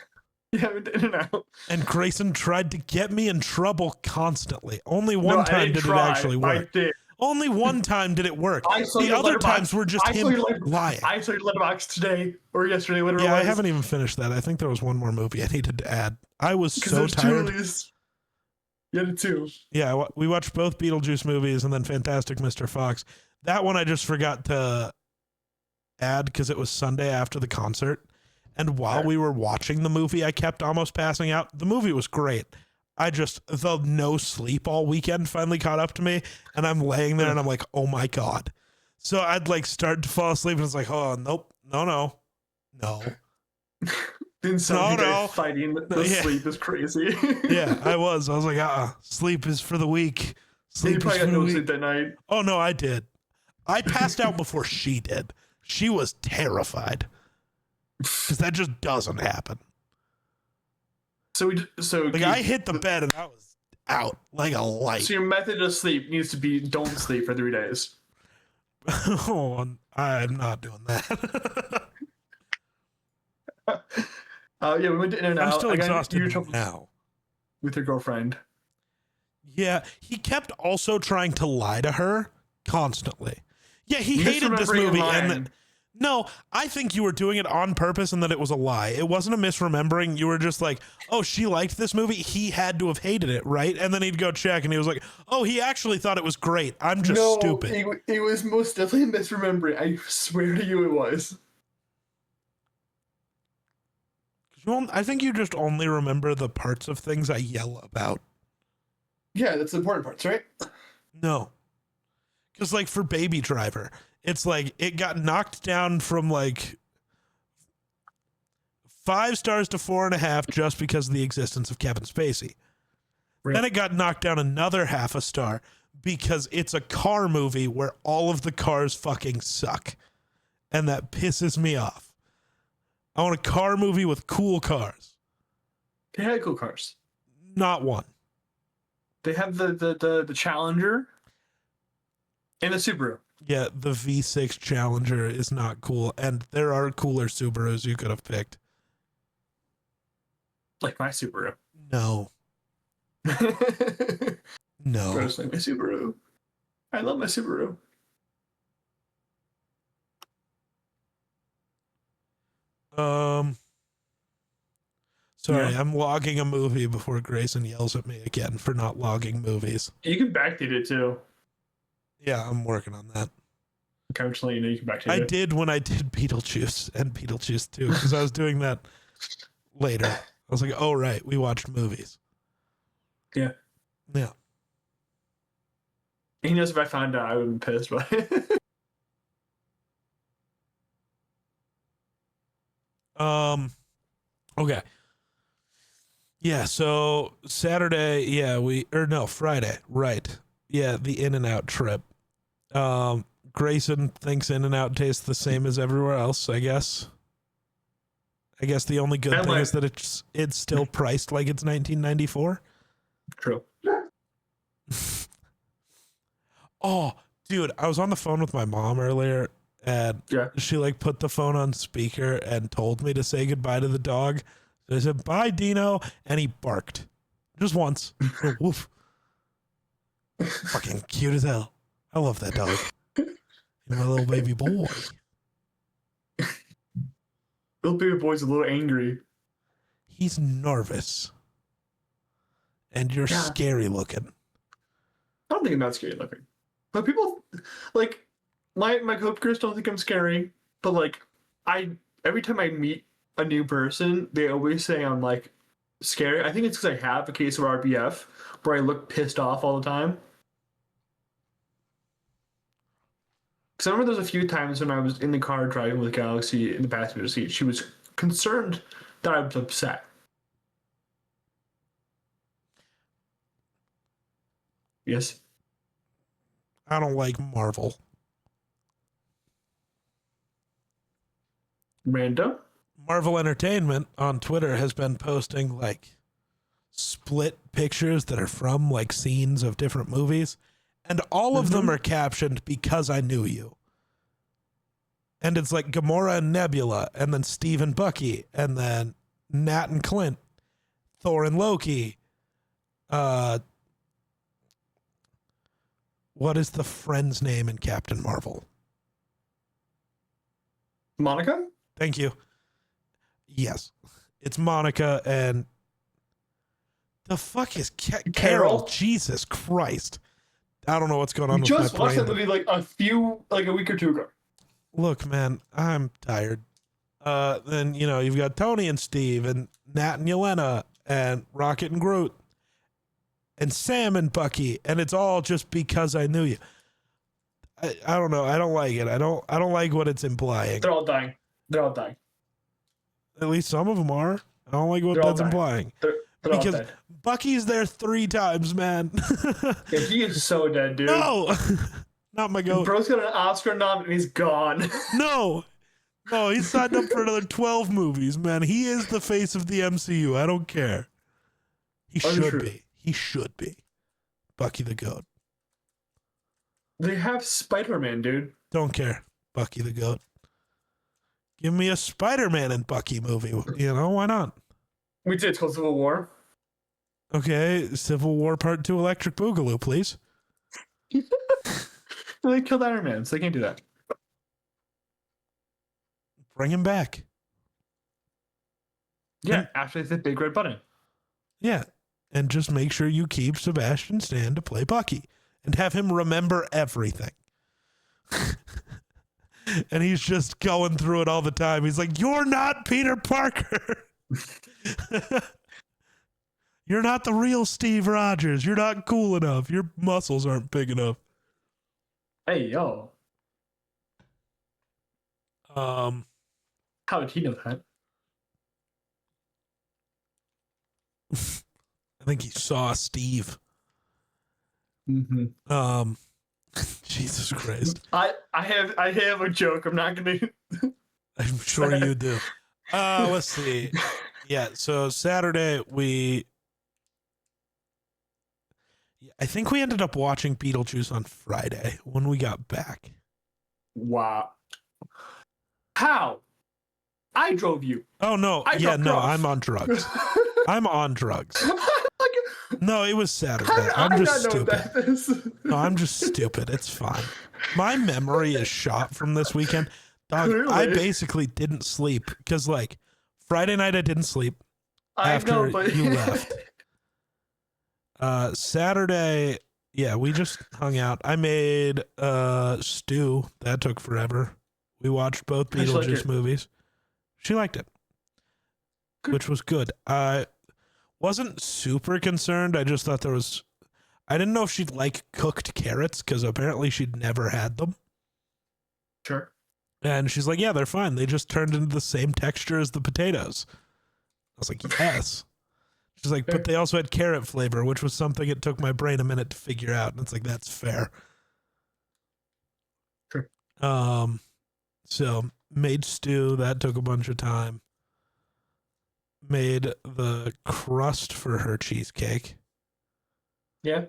we went to In-N-Out. And Grayson tried to get me in trouble constantly. Only one time did it actually work. I did. Only one time did it work. The other times were just him lying. I saw your letterbox today or yesterday, whatever. Yeah, I haven't even finished that. I think there was one more movie I needed to add. I was so tired. You had two. Yeah, we watched both Beetlejuice movies and then Fantastic Mr. Fox. That one I just forgot to add because it was Sunday after the concert. And while we were watching the movie, I kept almost passing out. The movie was great. The no sleep all weekend finally caught up to me, and I'm laying there and I'm like, oh my God. So I'd like start to fall asleep and it's like, oh, nope, no. Didn't sound like fighting the sleep is crazy. Yeah, I was like, sleep is for the weak. You probably got no sleep that night. Oh no, I did. I passed out before she did. She was terrified. Because that just doesn't happen. So I hit the bed and I was out like a light. So your method of sleep needs to be don't sleep for 3 days. Oh, I'm not doing that. Yeah, we went to In-N-Out. I'm still exhausted now. With your girlfriend. Yeah, he kept also trying to lie to her constantly. Yeah, he hated this movie no, I think you were doing it on purpose and that it was a lie. It wasn't a misremembering. You were just like, oh, she liked this movie. He had to have hated it, right? And then he'd go check and he was like, oh, he actually thought it was great. I'm just stupid. It was most definitely misremembering. I swear to you it was. I think you just only remember the parts of things I yell about. Yeah, that's the important parts, right? No. Because like for Baby Driver, it's like it got knocked down from like 5 stars to 4.5 just because of the existence of Kevin Spacey. Right. Then it got knocked down another half a star because it's a car movie where all of the cars fucking suck. And that pisses me off. I want a car movie with cool cars. They had cool cars. Not one. They have the Challenger and the Subaru. Yeah, the V6 Challenger is not cool, and there are cooler Subarus you could have picked. Like my Subaru. No. No. Gross, like my Subaru. I love my Subaru. Sorry, yeah. I'm logging a movie before Grayson yells at me again for not logging movies. You can backdate it too. Yeah, I'm working on that. Currently, you can backdate it. I did when I did Beetlejuice and Beetlejuice 2, because I was doing that later. I was like, oh, right, we watched movies. Yeah. Yeah. He knows if I found out, I would be pissed, but... Okay. Yeah, so Saturday, Friday, right. Yeah, the In-N-Out trip. Grayson thinks In-N-Out tastes the same as everywhere else, I guess. I guess the only good thing is that it's still priced like it's 1994. True. Oh, dude, I was on the phone with my mom earlier, and she like put the phone on speaker and told me to say goodbye to the dog. So I said, bye, Dino, and he barked. Just once. Woof. Fucking cute as hell. I love that dog. He's my little baby boy. Little baby boy's a little angry. He's nervous. And you're scary looking. I don't think I'm that scary looking. But people, like, my coworkers don't think I'm scary. But, like, every time I meet a new person, they always say I'm, like, scary. I think it's because I have a case of RBF where I look pissed off all the time. Because I remember there's a few times when I was in the car driving with Galaxy in the passenger seat, she was concerned that I was upset. Yes? I don't like Marvel. Random? Marvel Entertainment on Twitter has been posting like split pictures that are from like scenes of different movies, and all of them are captioned "because I knew you." And it's like Gamora and Nebula, and then Steve and Bucky, and then Nat and Clint, Thor and Loki. What is the friend's name in Captain Marvel? Monica? Thank you. Yes. It's Monica and... The fuck is Carol? Jesus Christ. I don't know what's going on with my brain. You just watched that movie like a week or two ago. Look, man, I'm tired. Then, you've got Tony and Steve and Nat and Yelena and Rocket and Groot and Sam and Bucky, and it's all just because I knew you. I don't know. I don't like it. I don't like what it's implying. They're all dying. At least some of them are. I don't like what that's implying. They're because all dead. Bucky's there 3 times, man. Yeah, he is so dead, dude. No, not my goat. Bro's got an Oscar nom and he's gone. No, he's signed up for another 12 movies, man. He is the face of the MCU. I don't care. He should be. He should be. Bucky the Goat. They have Spider-Man, dude. Don't care. Bucky the Goat. Give me a Spider-Man and Bucky movie. Why not? We did till Civil War. Okay, Civil War Part 2 Electric Boogaloo, please. They killed Iron Man, so they can't do that. Bring him back. Yeah, after they hit the big red button. Yeah, and just make sure you keep Sebastian Stan to play Bucky and have him remember everything. And he's just going through it all the time. He's like, you're not Peter Parker. You're not the real Steve Rogers. You're not cool enough. Your muscles aren't big enough. Hey, yo. How did he know that? I think he saw Steve. Mm-hmm. Jesus Christ. I have a joke. I'm not gonna. I'm sure you do. Let's see. Yeah, so Saturday I think we ended up watching Beetlejuice on Friday when we got back. Wow. How? I drove you. Oh no. I'm on drugs. I'm on drugs. No, it was Saturday. I'm just stupid. No, I'm just stupid. It's fine. My memory is shot from this weekend. Dog, I basically didn't sleep because, like, Friday night I didn't sleep after you left. Saturday, yeah, we just hung out. I made stew. That took forever. We watched both Beetlejuice movies. She liked it, which was good. I wasn't super concerned. I just thought I didn't know if she'd like cooked carrots because apparently she'd never had them. Sure. And she's like, yeah, they're fine. They just turned into the same texture as the potatoes. I was like, yes. She's like, but they also had carrot flavor, which was something it took my brain a minute to figure out. And it's like, that's fair. Sure. So made stew. That took a bunch of time. Made the crust for her cheesecake. Yeah.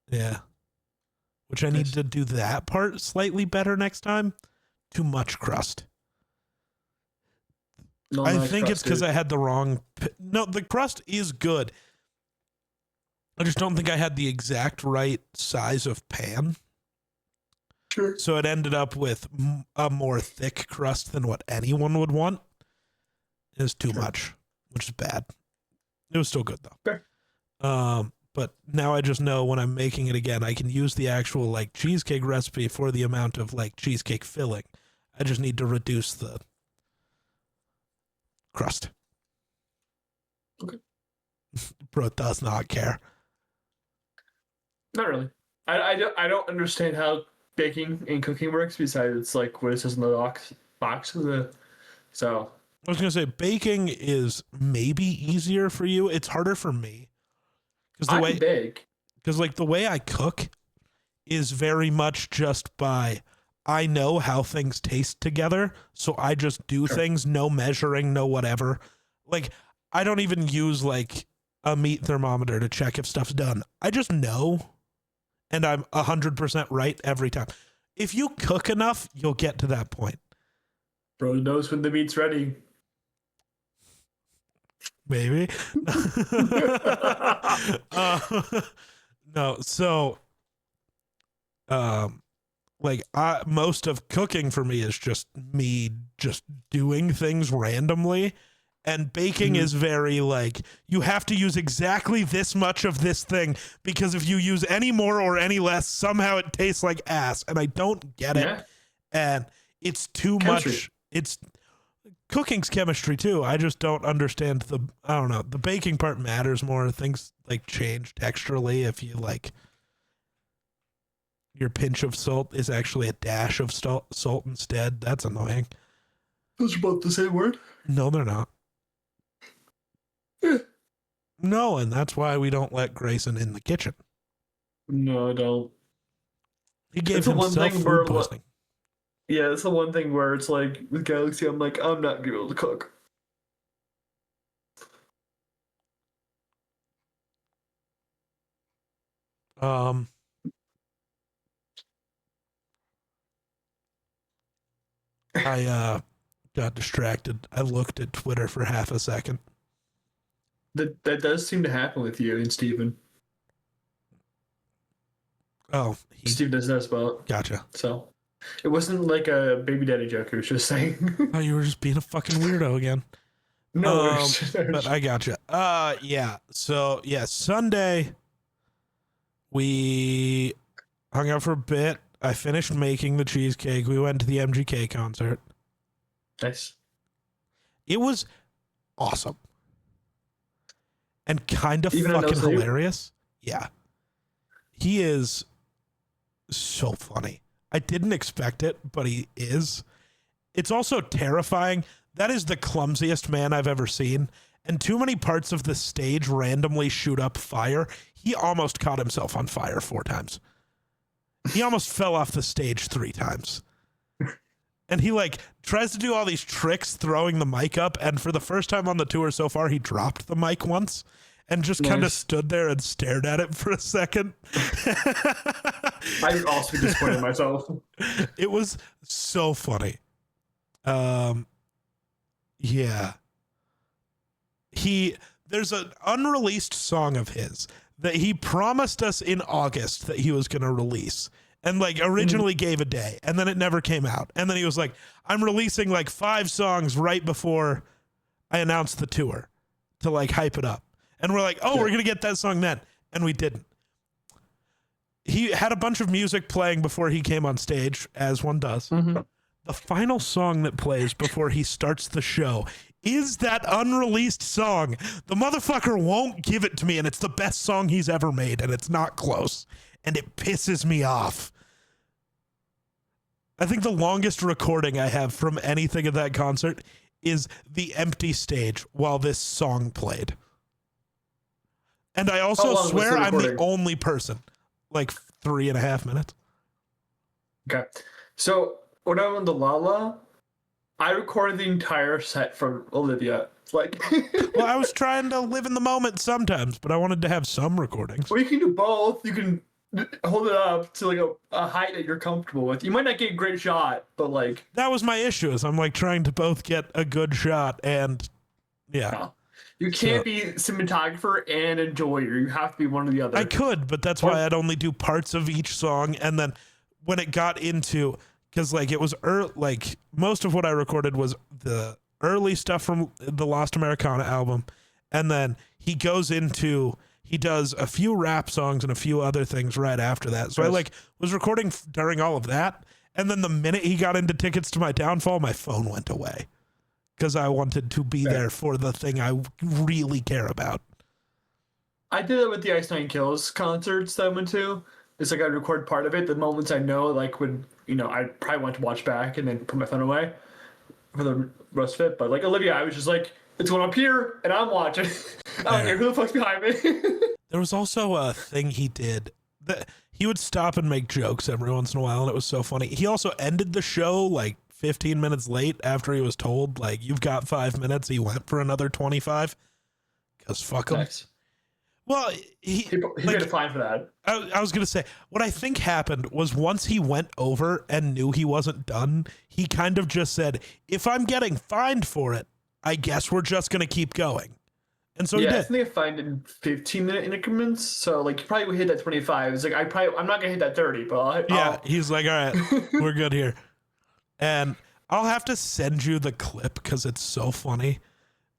Yeah. Which I need to do that part slightly better next time. Too much crust. I think it's because I had the wrong. No, the crust is good. I just don't think I had the exact right size of pan. Sure. So it ended up with a more thick crust than what anyone would want. It was too much, which is bad. It was still good though. Sure. But now I just know when I'm making it again, I can use the actual like cheesecake recipe for the amount of like cheesecake filling. I just need to reduce the crust. Okay. Bro does not care. Not really. I don't understand how baking and cooking works besides it's like what it says in the box of the. So I was gonna say baking is maybe easier for you. It's harder for me because the way I cook is very much just by I know how things taste together, so I just do things, no measuring, no whatever. Like I don't even use like a meat thermometer to check if stuff's done. I just know, and I'm 100% right every time. If you cook enough, you'll get to that point. Bro knows when the meat's ready. Maybe. No, so like most of cooking for me is just me just doing things randomly, and baking is very like you have to use exactly this much of this thing because if you use any more or any less, somehow it tastes like ass, and I don't get it. And it's too much. It's cooking's chemistry too. I just don't understand I don't know. The baking part matters more. Things like change texturally if you like your pinch of salt is actually a dash of salt instead. That's annoying. Those are both the same word? No, they're not. No, and that's why we don't let Grayson in the kitchen. No, I don't. He gave himself food poisoning. Yeah, it's the one thing where it's like with Galaxy, I'm like, I'm not gonna be able to cook. I got distracted. I looked at Twitter for half a second. That does seem to happen with you and Steven. Oh, Steve does that as well. Gotcha. So it wasn't like a baby daddy joke. It was just saying. Oh, you were just being a fucking weirdo again. No, but I gotcha. Yeah. So yeah, Sunday we hung out for a bit. I finished making the cheesecake. We went to the MGK concert. Nice. It was awesome. And kind of fucking hilarious. Yeah. He is so funny. I didn't expect it, but he is. It's also terrifying. That is the clumsiest man I've ever seen. and too many parts of the stage randomly shoot up fire. He almost caught himself on fire 4 times. He almost fell off the stage 3 times. And he like tries to do all these tricks throwing the mic up, and for the first time on the tour so far, he dropped the mic once and just kind of stood there and stared at it for a second. I'd also be disappointed in myself. It was so funny. Yeah. There's an unreleased song of his that he promised us in August that he was going to release. And like originally gave a day, and then it never came out. And then he was like, I'm releasing like 5 songs right before I announced the tour to like hype it up. And we're like, oh, we're going to get that song then. And we didn't. He had a bunch of music playing before he came on stage, as one does. Mm-hmm. The final song that plays before he starts the show is that unreleased song. The motherfucker won't give it to me, and it's the best song he's ever made, and it's not close. And it pisses me off. I think the longest recording I have from anything at that concert is the empty stage while this song played. And I also swear I'm the only person. Like 3.5 minutes. Okay. So when I went to Lala, I recorded the entire set for Olivia. Like, well, I was trying to live in the moment sometimes, but I wanted to have some recordings. Well, you can do both. You can hold it up to like a height that you're comfortable with. You might not get a great shot, but like that was my issue. Is I'm like trying to both get a good shot and yeah. You can't be cinematographer and enjoyer. You have to be one or the other. I could, but that's why I'd only do parts of each song, and then when it got into, because like it was like most of what I recorded was the early stuff from the Lost Americana album, and then he does a few rap songs and a few other things right after that. So I like was recording during all of that, and then the minute he got into Tickets to My Downfall, my phone went away because I wanted to be there for the thing I really care about. I did it with the Ice Nine Kills concerts that I went to. It's like I record part of it. The moments I know, like when I probably want to watch back and then put my phone away for the rest of it. But like Olivia, I was just like, it's going up here and I'm watching. I don't care who the fuck's behind me. There was also a thing he did that he would stop and make jokes every once in a while, and it was so funny. He also ended the show like 15 minutes late after he was told, like, you've got 5 minutes. He went for another 25 because fuck him. Nice. Well, he made a fine for that. I was going to say, what I think happened was once he went over and knew he wasn't done, he kind of just said, if I'm getting fined for it, I guess we're just going to keep going. And so he did. I think I fined in 15-minute increments. So like you probably would hit that 25. It's like I'm not going to hit that 30, but he's like, all right, we're good here. And I'll have to send you the clip because it's so funny.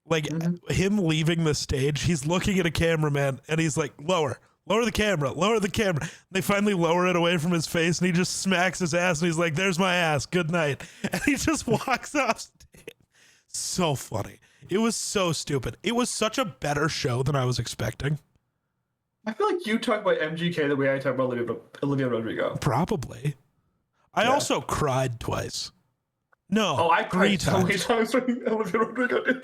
Like him leaving the stage, he's looking at a cameraman and he's like, lower the camera. They finally lower it away from his face and he just smacks his ass and he's like, there's my ass. Good night. And he just walks off stage. So funny. It was so stupid. It was such a better show than I was expecting. I feel like you talk about MGK the way I talk about Olivia Rodrigo. Probably. I also cried twice. No, I cried 3 times. So many times when Olivia Rodrigo did.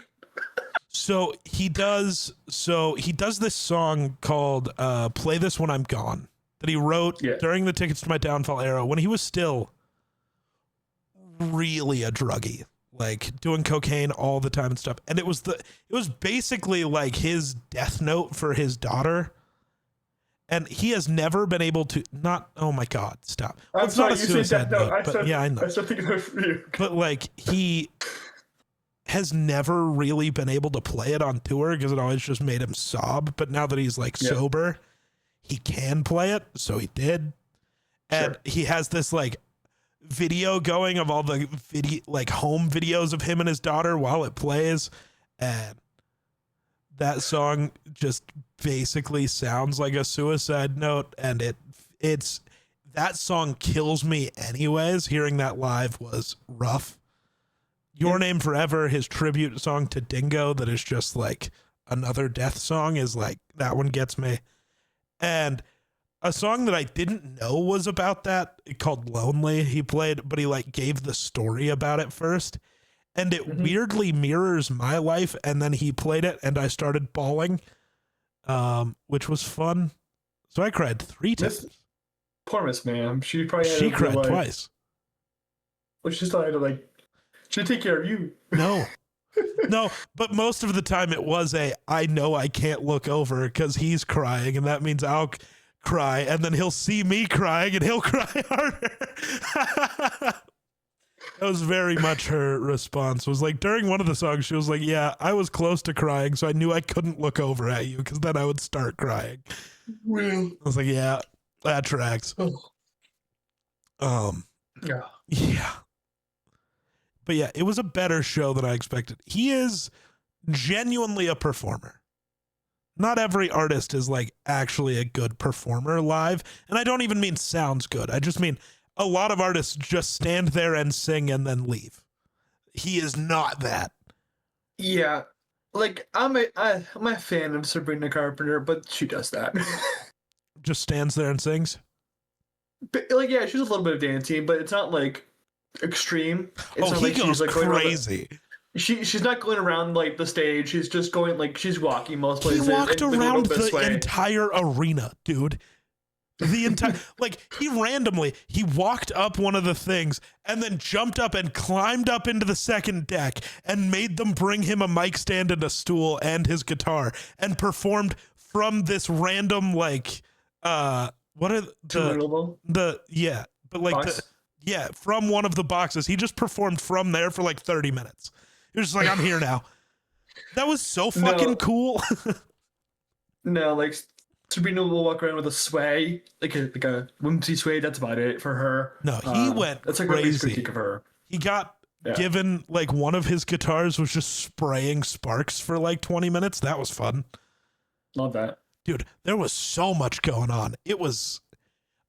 So he does this song called Play This When I'm Gone that he wrote during the Tickets to My Downfall era when he was still really a druggie, like doing cocaine all the time and stuff. And it was basically like his death note for his daughter. And he has never been able to oh my God, stop. Well, it's not a suicide note, but yeah, I know. I still think it for you. But like he has never really been able to play it on tour because it always just made him sob. But now that he's like sober, he can play it. So he did. And he has this like video going of all the home videos of him and his daughter while it plays. And that song just basically sounds like a suicide note. And it's that song kills me anyways. Hearing that live was rough. Your Name Forever, his tribute song to Dingo, that is just like another death song, is like, that one gets me. And a song that I didn't know was about that, called Lonely, he played, but he like gave the story about it first. and it weirdly mirrors my life. And then he played it, and I started bawling, which was fun. So I cried 3 times. Poor Miss Ma'am. She probably had She cried twice. Well, she still had to she take care of you. No. No, but most of the time it was I know I can't look over because he's crying, and that means I'll cry, and then he'll see me crying, and he'll cry harder. That was very much her response. Was like during one of the songs, she was like, "Yeah, I was close to crying, so I knew I couldn't look over at you because then I would start crying." Well, I was like, "Yeah, that tracks." Yeah. But yeah, it was a better show than I expected. He is genuinely a performer. Not every artist is like actually a good performer live. And I don't even mean sounds good. I just mean a lot of artists just stand there and sing and then leave. He is not that. Yeah. Like I'm a fan of Sabrina Carpenter, but she does that. Just stands there and sings. But, like, yeah, she's a little bit of dancing, but it's not like extreme. It's not he like goes she's like crazy. She's not going around like the stage. She's just going like she's walking most places. He walked around the entire arena, dude. The entire he walked up one of the things and then jumped up and climbed up into the second deck and made them bring him a mic stand and a stool and his guitar and performed from this random what are from one of the boxes. He just performed from there for like 30 minutes. He was just like, I'm here now. That was so fucking cool. No, like Sabrina will walk around with a sway, like a whimsy sway. That's about it for her. No, he went that's like crazy. A critique of her. He got given like one of his guitars was just spraying sparks for like 20 minutes. That was fun. Love that. Dude, there was so much going on. It was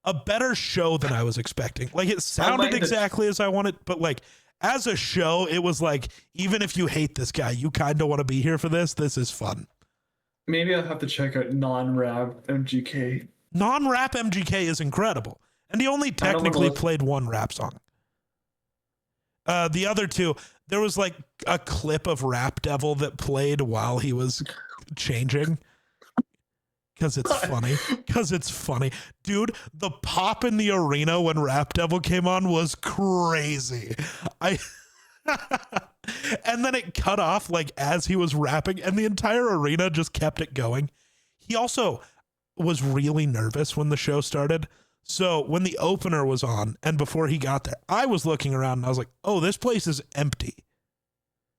a better show than I was expecting. Like it sounded exactly as I wanted, but like as a show, it was like, even if you hate this guy, you kind of want to be here for this. This is fun. Maybe I'll have to check out non-rap MGK. Non-rap MGK is incredible. And he only technically played one rap song. The other two, there was like a clip of Rap Devil that played while he was changing. Because it's funny. Dude, the pop in the arena when Rap Devil came on was crazy. And then it cut off like as he was rapping, and the entire arena just kept it going. He also was really nervous when the show started. So when the opener was on and before he got there, I was looking around and I was like, oh, this place is empty.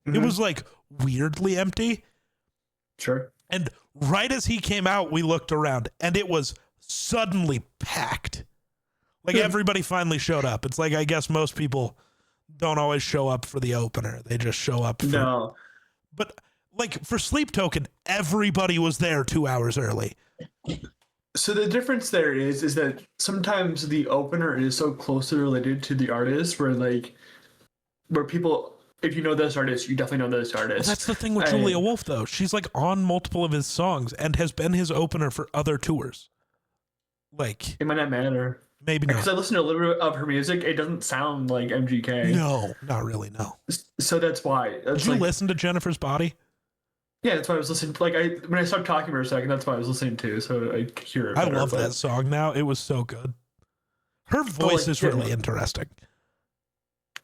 Mm-hmm. It was like weirdly empty. Sure. And right as he came out, we looked around and it was suddenly packed. Like everybody finally showed up. It's like, I guess most people don't always show up for the opener. They just show up. But like for Sleep Token, everybody was there 2 hours early. So the difference there is that sometimes the opener is so closely related to the artist where people, if you know this artist, you definitely know this artist. Well, that's the thing with Julia Wolf, though. She's like on multiple of his songs and has been his opener for other tours. Like, it might not matter. Maybe not. Because I listened to a little bit of her music. It doesn't sound like MGK. No, not really, no. So that's why. Did you listen to Jennifer's Body? Yeah, that's why I was listening. Like when I started talking for a second, that's why I was listening to. So I could hear it. I love that song now. It was so good. Her voice is really interesting.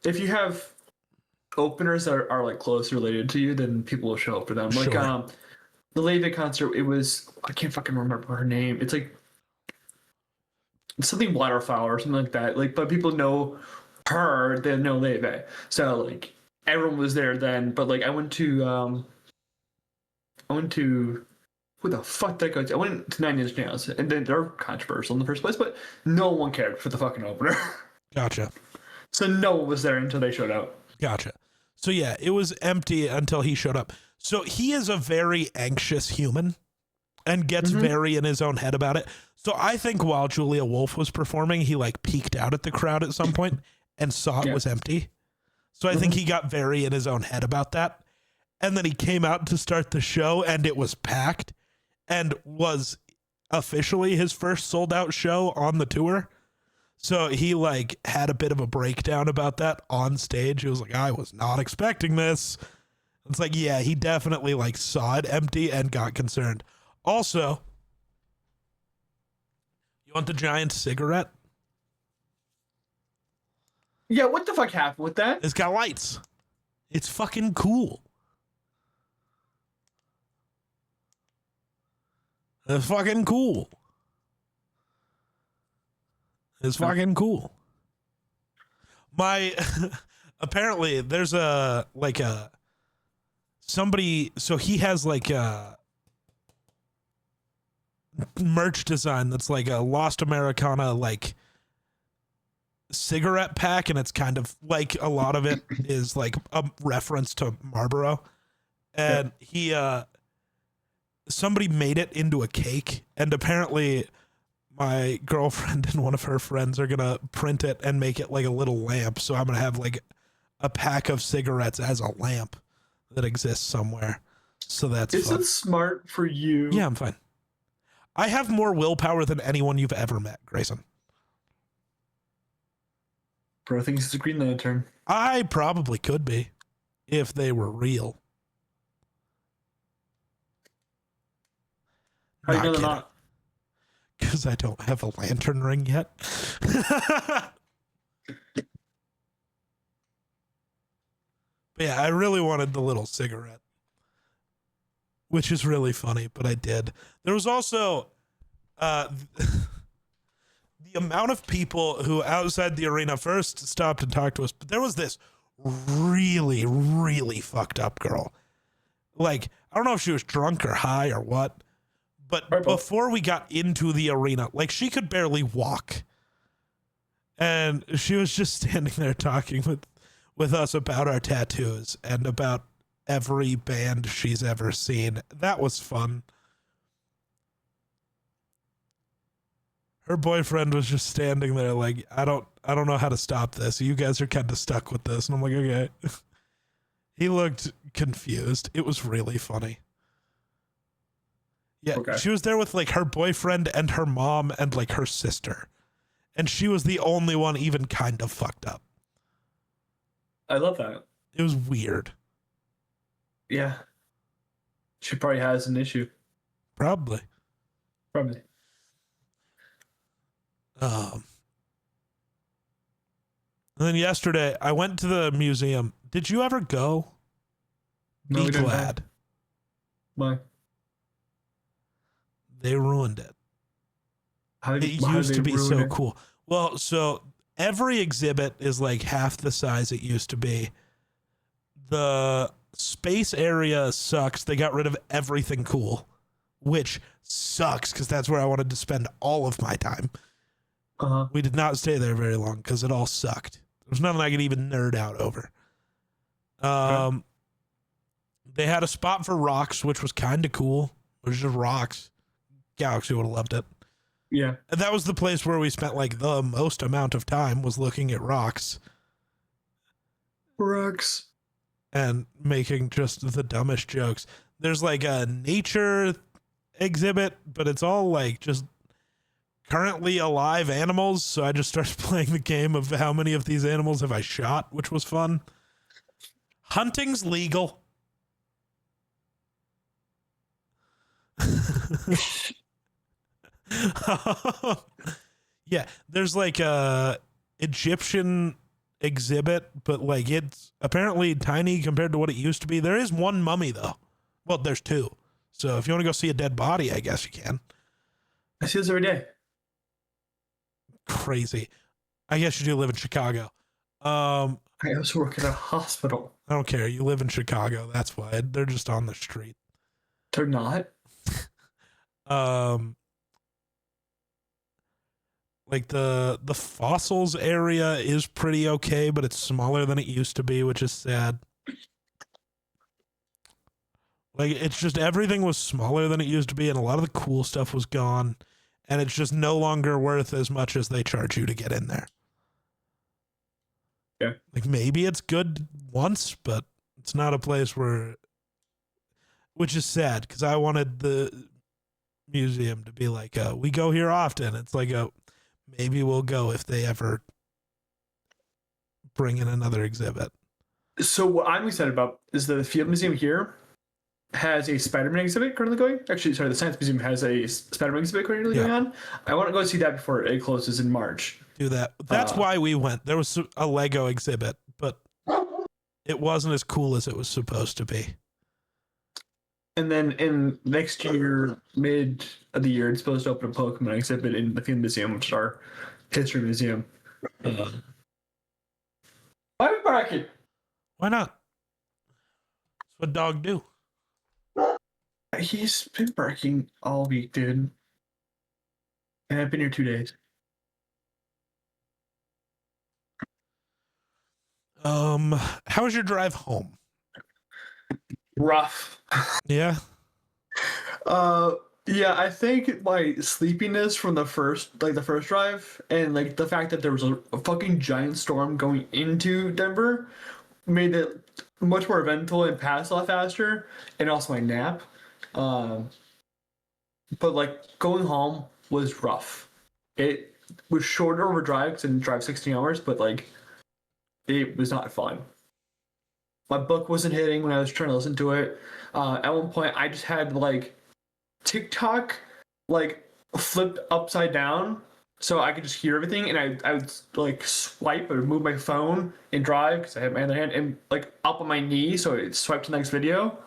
If you have openers that are like close related to you, then people will show up for them. Like the Leve concert, it was, I can't fucking remember her name. It's like something Waterflower or something like that. Like, but people know her, they know Leve. So like everyone was there then. But like I went to who the fuck did I go to? I went to Nine Inch Nails, and then they're controversial in the first place, but no one cared for the fucking opener. Gotcha. So no one was there until they showed up. Gotcha. So yeah, it was empty until he showed up. So he is a very anxious human and gets very in his own head about it. So I think while Julia Wolf was performing, he like peeked out at the crowd at some point and saw it was empty. So I think he got very in his own head about that. And then he came out to start the show and it was packed and was officially his first sold out show on the tour. So he like had a bit of a breakdown about that on stage. He was like, I was not expecting this. It's like, yeah, he definitely like saw it empty and got concerned. Also, you want the giant cigarette? Yeah, what the fuck happened with that? It's got lights. It's fucking cool. It's fucking cool. It's fucking cool. My apparently there's a like a somebody, so he has like a merch design that's like a Lost Americana like cigarette pack, and it's kind of like a lot of it is like a reference to Marlboro, and he somebody made it into a cake, and apparently my girlfriend and one of her friends are gonna print it and make it like a little lamp, so I'm gonna have like a pack of cigarettes as a lamp that exists somewhere. So that's Is fun. it smart for you? Yeah, I'm fine. I have more willpower than anyone you've ever met, Grayson. Bro thinks it's a Green Lantern. I probably could be if they were real. How you know they're not? Because I don't have a lantern ring yet. But yeah, I really wanted the little cigarette, which is really funny, but I did. There was also the amount of people who outside the arena first stopped and talked to us, but there was this really, really fucked up girl. Like, I don't know if she was drunk or high or what, but before we got into the arena, like she could barely walk. And she was just standing there talking with us about our tattoos and about every band she's ever seen. That was fun. Her boyfriend was just standing there like, I don't know how to stop this. You guys are kind of stuck with this. And I'm like, okay. He looked confused. It was really funny. Yeah, okay. She was there with like her boyfriend and her mom and like her sister. And she was the only one even kind of fucked up. I love that. It was weird. Yeah. She probably has an issue. Probably. Probably. And then yesterday, I went to the museum. Did you ever go? No, Be glad. Why? They ruined it. It used to be so cool. Well, so every exhibit is like half the size it used to be. The space area sucks. They got rid of everything cool, which sucks because that's where I wanted to spend all of my time. Uh-huh. We did not stay there very long because it all sucked. There's nothing I could even nerd out over. Okay. They had a spot for rocks, which was kind of cool. It was just rocks. Galaxy would have loved it. Yeah. And that was the place where we spent like the most amount of time, was looking at rocks. Rocks. And making just the dumbest jokes. There's like a nature exhibit, but it's all like just currently alive animals. So I just started playing the game of how many of these animals have I shot, which was fun. Hunting's legal. Yeah, there's like a Egyptian exhibit, but like it's apparently tiny compared to what it used to be. There is one mummy though. Well, there's two. So if you want to go see a dead body, I guess you can. I see this every day. Crazy. I guess you do live in Chicago. I also work at a hospital. I don't care. You live in Chicago. That's why. They're just on the street. They're not. Like the fossils area is pretty okay, but it's smaller than it used to be, which is sad. Like it's just everything was smaller than it used to be, and a lot of the cool stuff was gone, and it's just no longer worth as much as they charge you to get in there. Yeah. Like maybe it's good once, but it's not a place where, which is sad because I wanted the museum to be like, we go here often. It's like a maybe we'll go if they ever bring in another exhibit. So what I'm excited about is the Field Museum here has a Spider-Man exhibit currently going. Actually, sorry, the Science Museum has a Spider-Man exhibit currently going on. I want to go see that before it closes in March. Do that. That's why we went. There was a Lego exhibit, but it wasn't as cool as it was supposed to be. And then in next year, mid of the year, it's supposed to open a Pokemon exhibit in the Field Museum, which is our history museum. Why are we barking? Why not? That's what dogs do. He's been barking all week, dude. And I've been here 2 days. How was your drive home? Rough. Yeah. Yeah, I think my sleepiness from the first drive, and like the fact that there was a fucking giant storm going into Denver made it much more eventful and pass a lot faster, and also my nap. But like going home was rough. It was shorter of a drive because I didn't drive 16 hours, but like it was not fun. My book wasn't hitting when I was trying to listen to it. At one point, I just had like TikTok like flipped upside down so I could just hear everything, and I would like swipe or move my phone and drive because I had my other hand and like up on my knee so it swiped to the next video.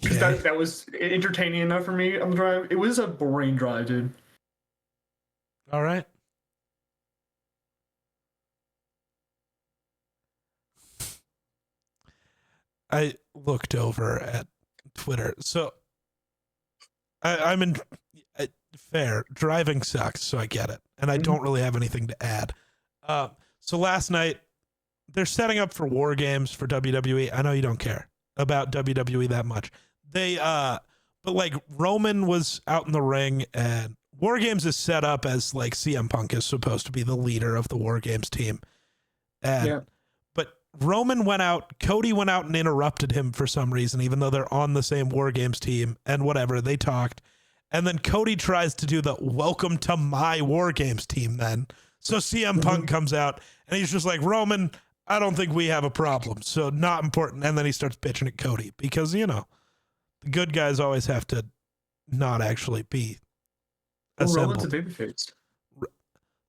Because that was entertaining enough for me on the drive. It was a boring drive, dude. All right. I looked over at Twitter. So I'm in fair. Driving sucks, so I get it. And I don't really have anything to add. So last night, they're setting up for War Games for WWE. I know you don't care about WWE that much. But like Roman was out in the ring, and War Games is set up as like CM Punk is supposed to be the leader of the War Games team. And but Roman went out, Cody went out and interrupted him for some reason, even though they're on the same War Games team, and whatever, they talked. And then Cody tries to do the welcome to my War Games team then. So CM Punk comes out and he's just like, Roman, I don't think we have a problem. So not important. And then he starts bitching at Cody because, you know, the good guys always have to not actually be assembled. Roman's a babyface.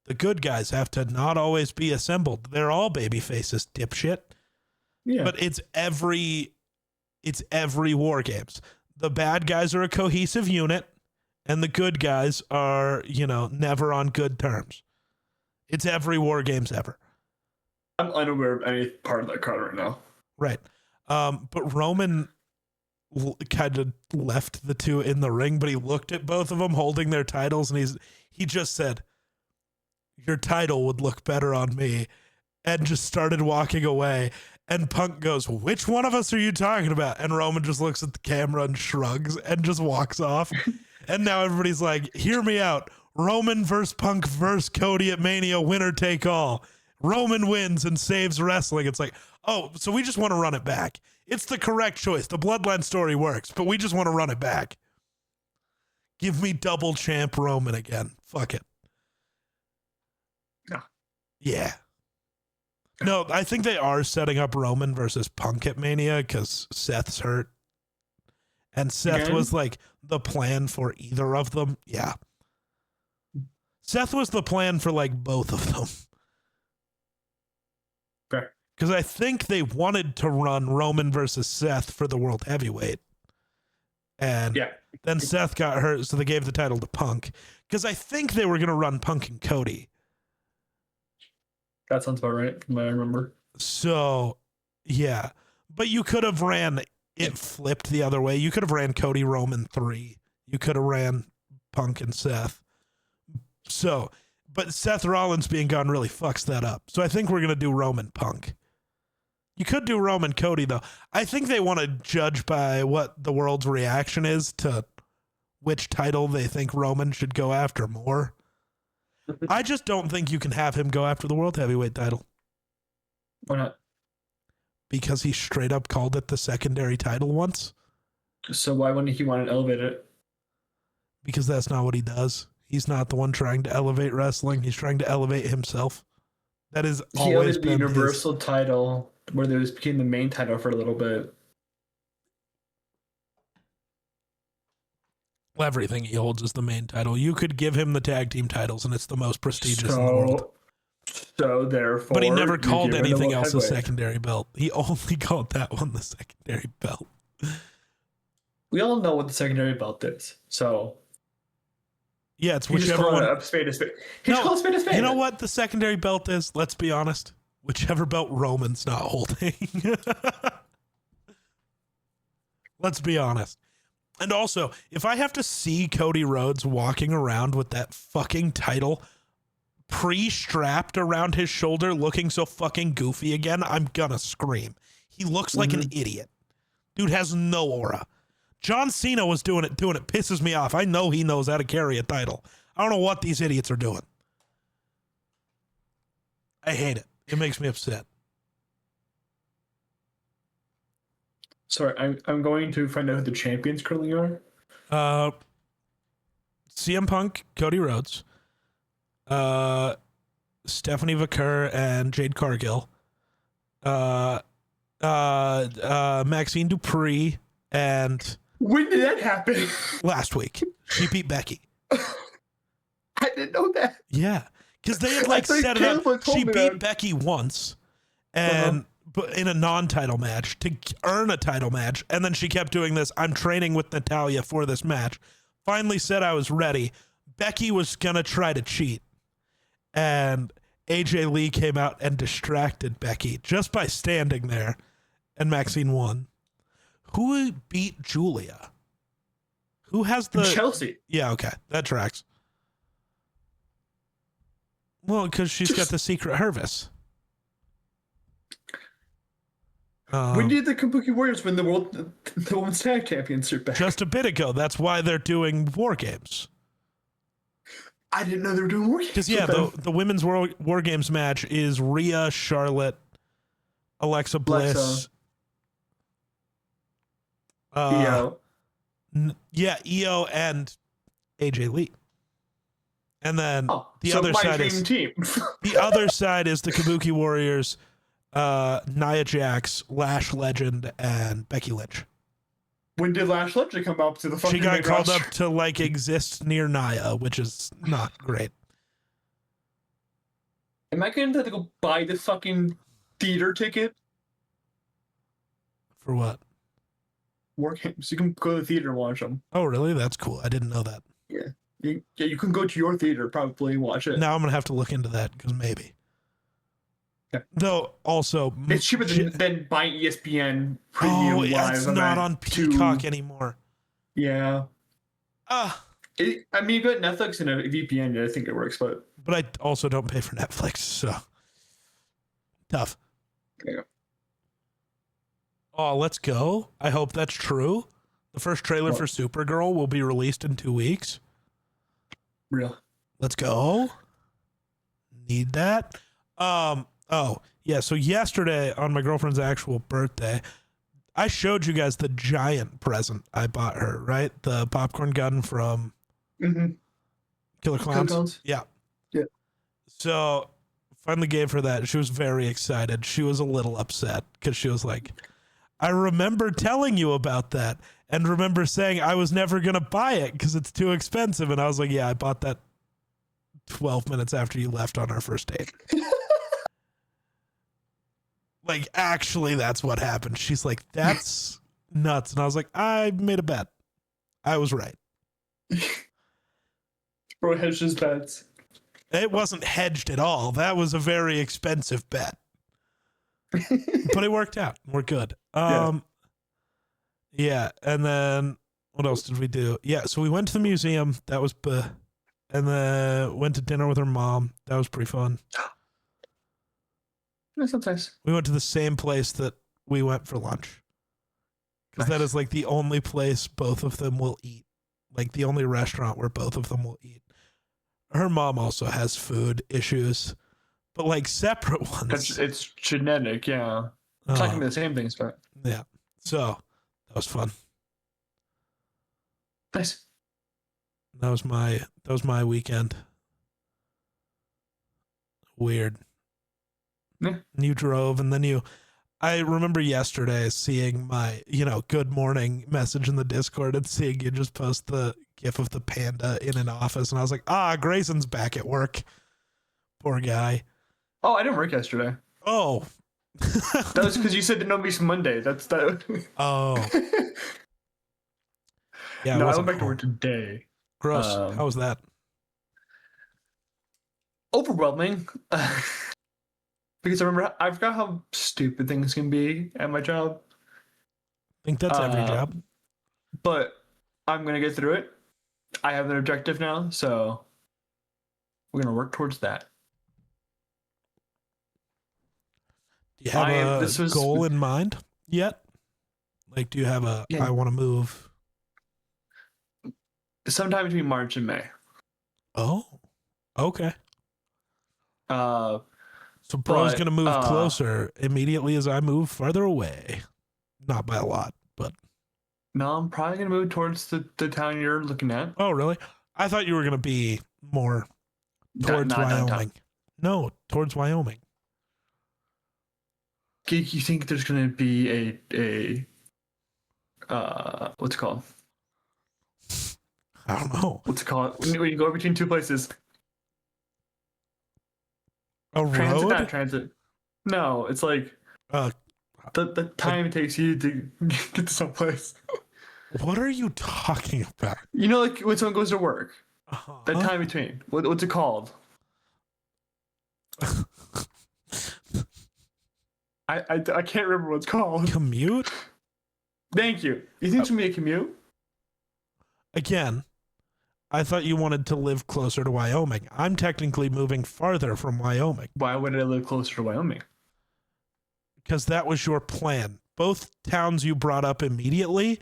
The good guys have to not always be assembled. They're all baby faces, dipshit. Yeah. But it's every War Games. The bad guys are a cohesive unit, and the good guys are, you know, never on good terms. It's every War Games ever. I'm unaware of any part of that card right now. Right. But Roman kind of left the two in the ring, but he looked at both of them holding their titles, and he just said, your title would look better on me, and just started walking away. And Punk goes, which one of us are you talking about? And Roman just looks at the camera and shrugs and just walks off. And now everybody's like, hear me out. Roman versus Punk versus Cody at Mania, winner take all. Roman wins and saves wrestling. It's like, oh, so we just want to run it back. It's the correct choice. The Bloodline story works, but we just want to run it back. Give me double champ Roman again. Fuck it. No. Yeah. No, I think they are setting up Roman versus Punk at Mania because Seth's hurt. And Seth was like the plan for either of them. Yeah. Seth was the plan for like both of them. Fair. Because I think they wanted to run Roman versus Seth for the World Heavyweight. And then Seth got hurt, so they gave the title to Punk. Because I think they were going to run Punk and Cody. That sounds about right from what I remember. So, yeah. But you could have ran it flipped the other way. You could have ran Cody Roman 3. You could have ran Punk and Seth. So, but Seth Rollins being gone really fucks that up. So I think we're going to do Roman Punk. You could do Roman Cody, though. I think they want to judge by what the world's reaction is to which title they think Roman should go after more. I just don't think you can have him go after the World Heavyweight title. Why not? Because he straight up called it the secondary title once. So why wouldn't he want to elevate it? Because that's not what he does. He's not the one trying to elevate wrestling. He's trying to elevate himself. That is He always elevated the been Universal title, where it became the main title for a little bit. Everything he holds is the main title. You could give him the tag team titles, and it's the most prestigious in the world. So therefore, but he never called anything else a secondary belt. He only called that one the secondary belt. We all know what the secondary belt is. So yeah, it's whichever one. A spade a spade. He's called a spade a spade. You know what the secondary belt is? Let's be honest. Whichever belt Roman's not holding. Let's be honest. And also, if I have to see Cody Rhodes walking around with that fucking title pre-strapped around his shoulder looking so fucking goofy again, I'm gonna scream. He looks like an idiot. Dude has no aura. John Cena was doing it. Pisses me off. I know he knows how to carry a title. I don't know what these idiots are doing. I hate it. It makes me upset. Sorry, I'm going to find out who the champions currently are. CM Punk, Cody Rhodes, Stephanie Vaquer, and Jade Cargill, Maxine Dupree, and when did that happen? Last week. She beat Becky. I didn't know that. Yeah, because they had set it up. She beat Becky once, and but in a non-title match to earn a title match, and then she kept doing this. I'm training with Natalya for this match. Finally said I was ready. Becky was gonna try to cheat, and AJ Lee came out and distracted Becky just by standing there, and Maxine won. Who beat Julia? Who has the Chelsea? Yeah, okay, that tracks. Well, because she's got the secret Hervis. When did the Kabuki Warriors win the Women's Tag Championship back? Just a bit ago. That's why they're doing War Games. I didn't know they were doing War Games. Because, yeah, the Women's War Games match is Rhea, Charlotte, Alexa Bliss. Io. Io and AJ Lee. And then the other side is team. The other side is the Kabuki Warriors, Nia Jax, Lash Legend, and Becky Lynch. When did Lash Legend come up to the fucking? She got called up to exist near Nia, which is not great. Am I going to have to go buy the fucking theater ticket? For what? War Games. You can go to the theater and watch them. Oh, really? That's cool. I didn't know that. Yeah. You can go to your theater probably and watch it. Now I'm going to have to look into that because maybe. Yeah. Though, also... It's cheaper than buying ESPN Premium Live. Oh, it's not on Peacock anymore. Yeah. I mean, you've got Netflix and a VPN, I think it works, but... But I also don't pay for Netflix, so... Tough. Yeah. Oh, let's go. I hope that's true. The first trailer for Supergirl will be released in 2 weeks. Real. Let's go. Need that. Oh, yeah. So yesterday on my girlfriend's actual birthday, I showed you guys the giant present I bought her, right? The popcorn gun from Killer Clowns. Yeah. Yeah. So finally gave her that. She was very excited. She was a little upset because she was like, I remember telling you about that and remember saying I was never going to buy it because it's too expensive. And I was like, yeah, I bought that 12 minutes after you left on our first date. Like, actually, that's what happened. She's like, that's nuts. And I was like, I made a bet. I was right. Bro hedged his bets. It wasn't hedged at all. That was a very expensive bet. But it worked out. We're good. Yeah. And then what else did we do? Yeah. So we went to the museum. That was, and then went to dinner with her mom. That was pretty fun. Sometimes. We went to the same place that we went for lunch. Because that is like the only place both of them will eat. Like the only restaurant where both of them will eat. Her mom also has food issues, but like separate ones. It's genetic, yeah. It's talking about the same things, but yeah. So that was fun. Nice. That was my weekend. Weird. Yeah. You drove, and then I remember yesterday seeing my, good morning message in the Discord and seeing you just post the gif of the panda in an office. And I was like, Grayson's back at work. Poor guy. Oh, I didn't work yesterday. Oh. That was because you said no meets Monday. That's that. Oh. Yeah. No, I went back to work today. Gross. How was that? Overwhelming. Because I forgot how stupid things can be at my job. I think that's every job. But I'm going to get through it. I have an objective now, so we're going to work towards that. Do you have a goal in mind yet? Like, do you have I want to move? Sometime between March and May. Oh, okay. So bro's going to move closer immediately as I move farther away. Not by a lot, but. No, I'm probably going to move towards the town you're looking at. Oh, really? I thought you were going to be more towards Wyoming. Downtown. No, towards Wyoming. You think there's going to be what's it called? I don't know. What's it called? When you go between two places. A transit, road? Not transit. No, it's like the time it takes you to get to someplace. What are you talking about? You know, like when someone goes to work. That time between. What's it called? I can't remember what it's called. Commute? Thank you. You think it's going to be a commute? Again, I thought you wanted to live closer to Wyoming. I'm technically moving farther from Wyoming. Why would I live closer to Wyoming? Because that was your plan. Both towns you brought up immediately,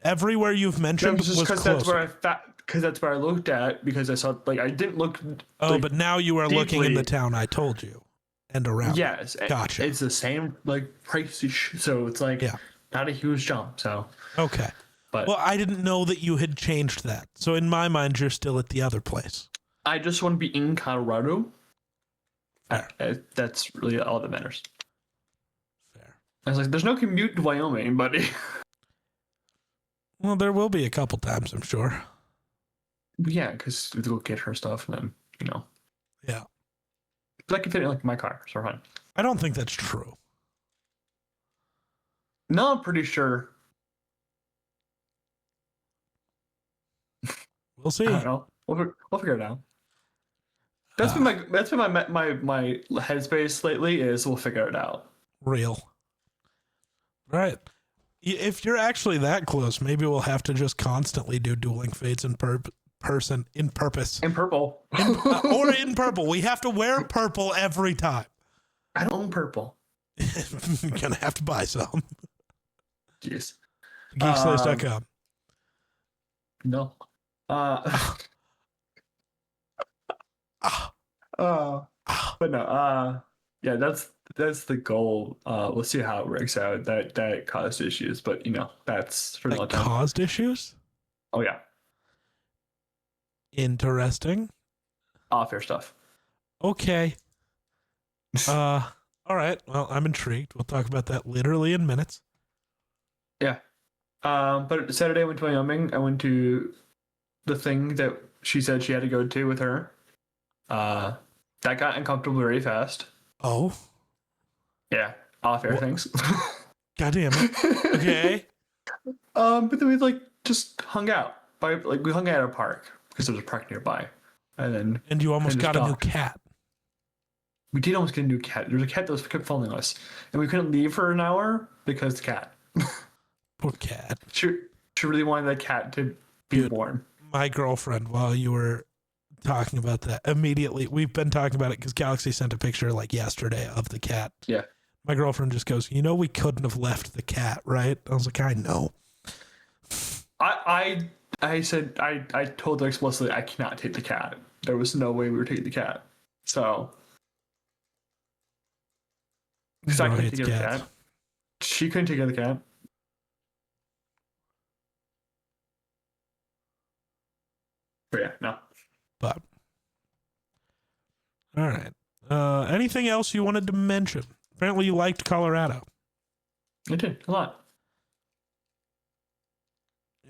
everywhere you've mentioned was closer. Because that's where I looked at, because I saw, like, I didn't look. Oh, but now you are looking in the town I told you and around. Yes. Gotcha. It's the same, like, price. So it's like not a huge jump. So. Okay. But, well, I didn't know that you had changed that. So in my mind, you're still at the other place. I just want to be in Colorado. That's really all that matters. Fair. I was like, there's no commute to Wyoming, buddy. Well, there will be a couple times, I'm sure. Yeah, because we go get her stuff and then, Yeah. But I can fit in, like, my car, so fine. I don't think that's true. No, I'm pretty sure. We'll see. I don't know. We'll figure it out. That's been my headspace lately is we'll figure it out. Real. Right. If you're actually that close, maybe we'll have to just constantly do Dueling Fates in person, in purpose. In purple. Or in purple. We have to wear purple every time. I don't own purple. You're going to have to buy some. Jeez. Geekslice.com. No. But no, yeah, that's the goal. We'll see how it works out. That caused issues, but that's for that caused issues. Oh yeah. Interesting. Fair stuff. Okay. All right. Well, I'm intrigued. We'll talk about that literally in minutes. Yeah. But Saturday I went to Wyoming. I went to the thing that she said she had to go to with her. That got uncomfortable very fast. Oh. Yeah. Fair things. God damn it. Okay. But then we just hung out we hung out at a park because there was a park nearby. And you almost got a new cat. We did almost get a new cat. There was a cat that kept following us, and we couldn't leave for an hour because the cat. Poor cat. She really wanted that cat to be born. My girlfriend, while you were talking about that, immediately, we've been talking about it because Galaxy sent a picture yesterday of the cat. Yeah. My girlfriend just goes, we couldn't have left the cat, right? I was like, I know. I said, I told her explicitly I cannot take the cat. There was no way we were taking the cat. So. Because I couldn't take care of the cat. She couldn't take care of the cat. But yeah, no. But all right. Anything else you wanted to mention? Apparently, you liked Colorado. I did a lot.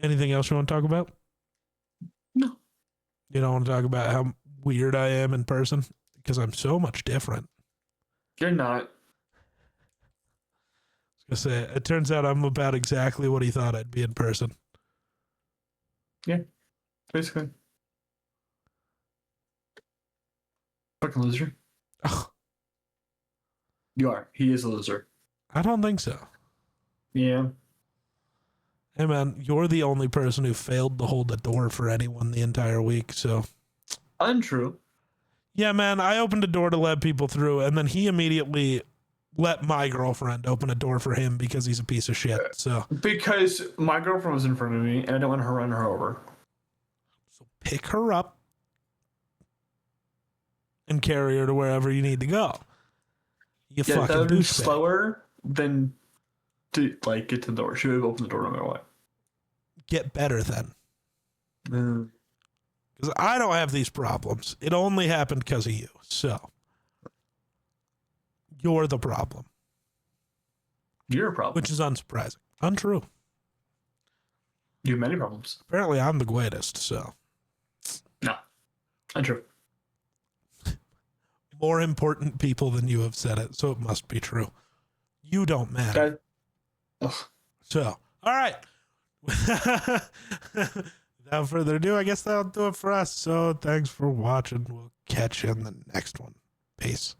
Anything else you want to talk about? No. You don't want to talk about how weird I am in person? Because I'm so much different. You're not. I was gonna say, it turns out I'm about exactly what he thought I'd be in person. Yeah, basically. Fucking loser. Ugh, You are. He is a loser. I don't think so. Yeah. Hey man, you're the only person who failed to hold the door for anyone the entire week, so. Untrue. Yeah, man, I opened a door to let people through, and then he immediately let my girlfriend open a door for him because he's a piece of shit. So Because my girlfriend was in front of me and I didn't want her to run her over. pick her up and carry her to wherever you need to go. You Yeah, fucking that would be douchebag. slower than to like get to the door. She would have opened the door no matter what. Get better then. Mm. Because I don't have these problems. It only happened because of you. So you're the problem. You're a problem. Which is unsurprising. Untrue. You have many problems. Apparently I'm the greatest, so. No. Untrue. More important people than you have said it, so it must be true. You don't matter. Ugh. So, all right. Without further ado, I guess that'll do it for us. So thanks for watching. We'll catch you in the next one. Peace.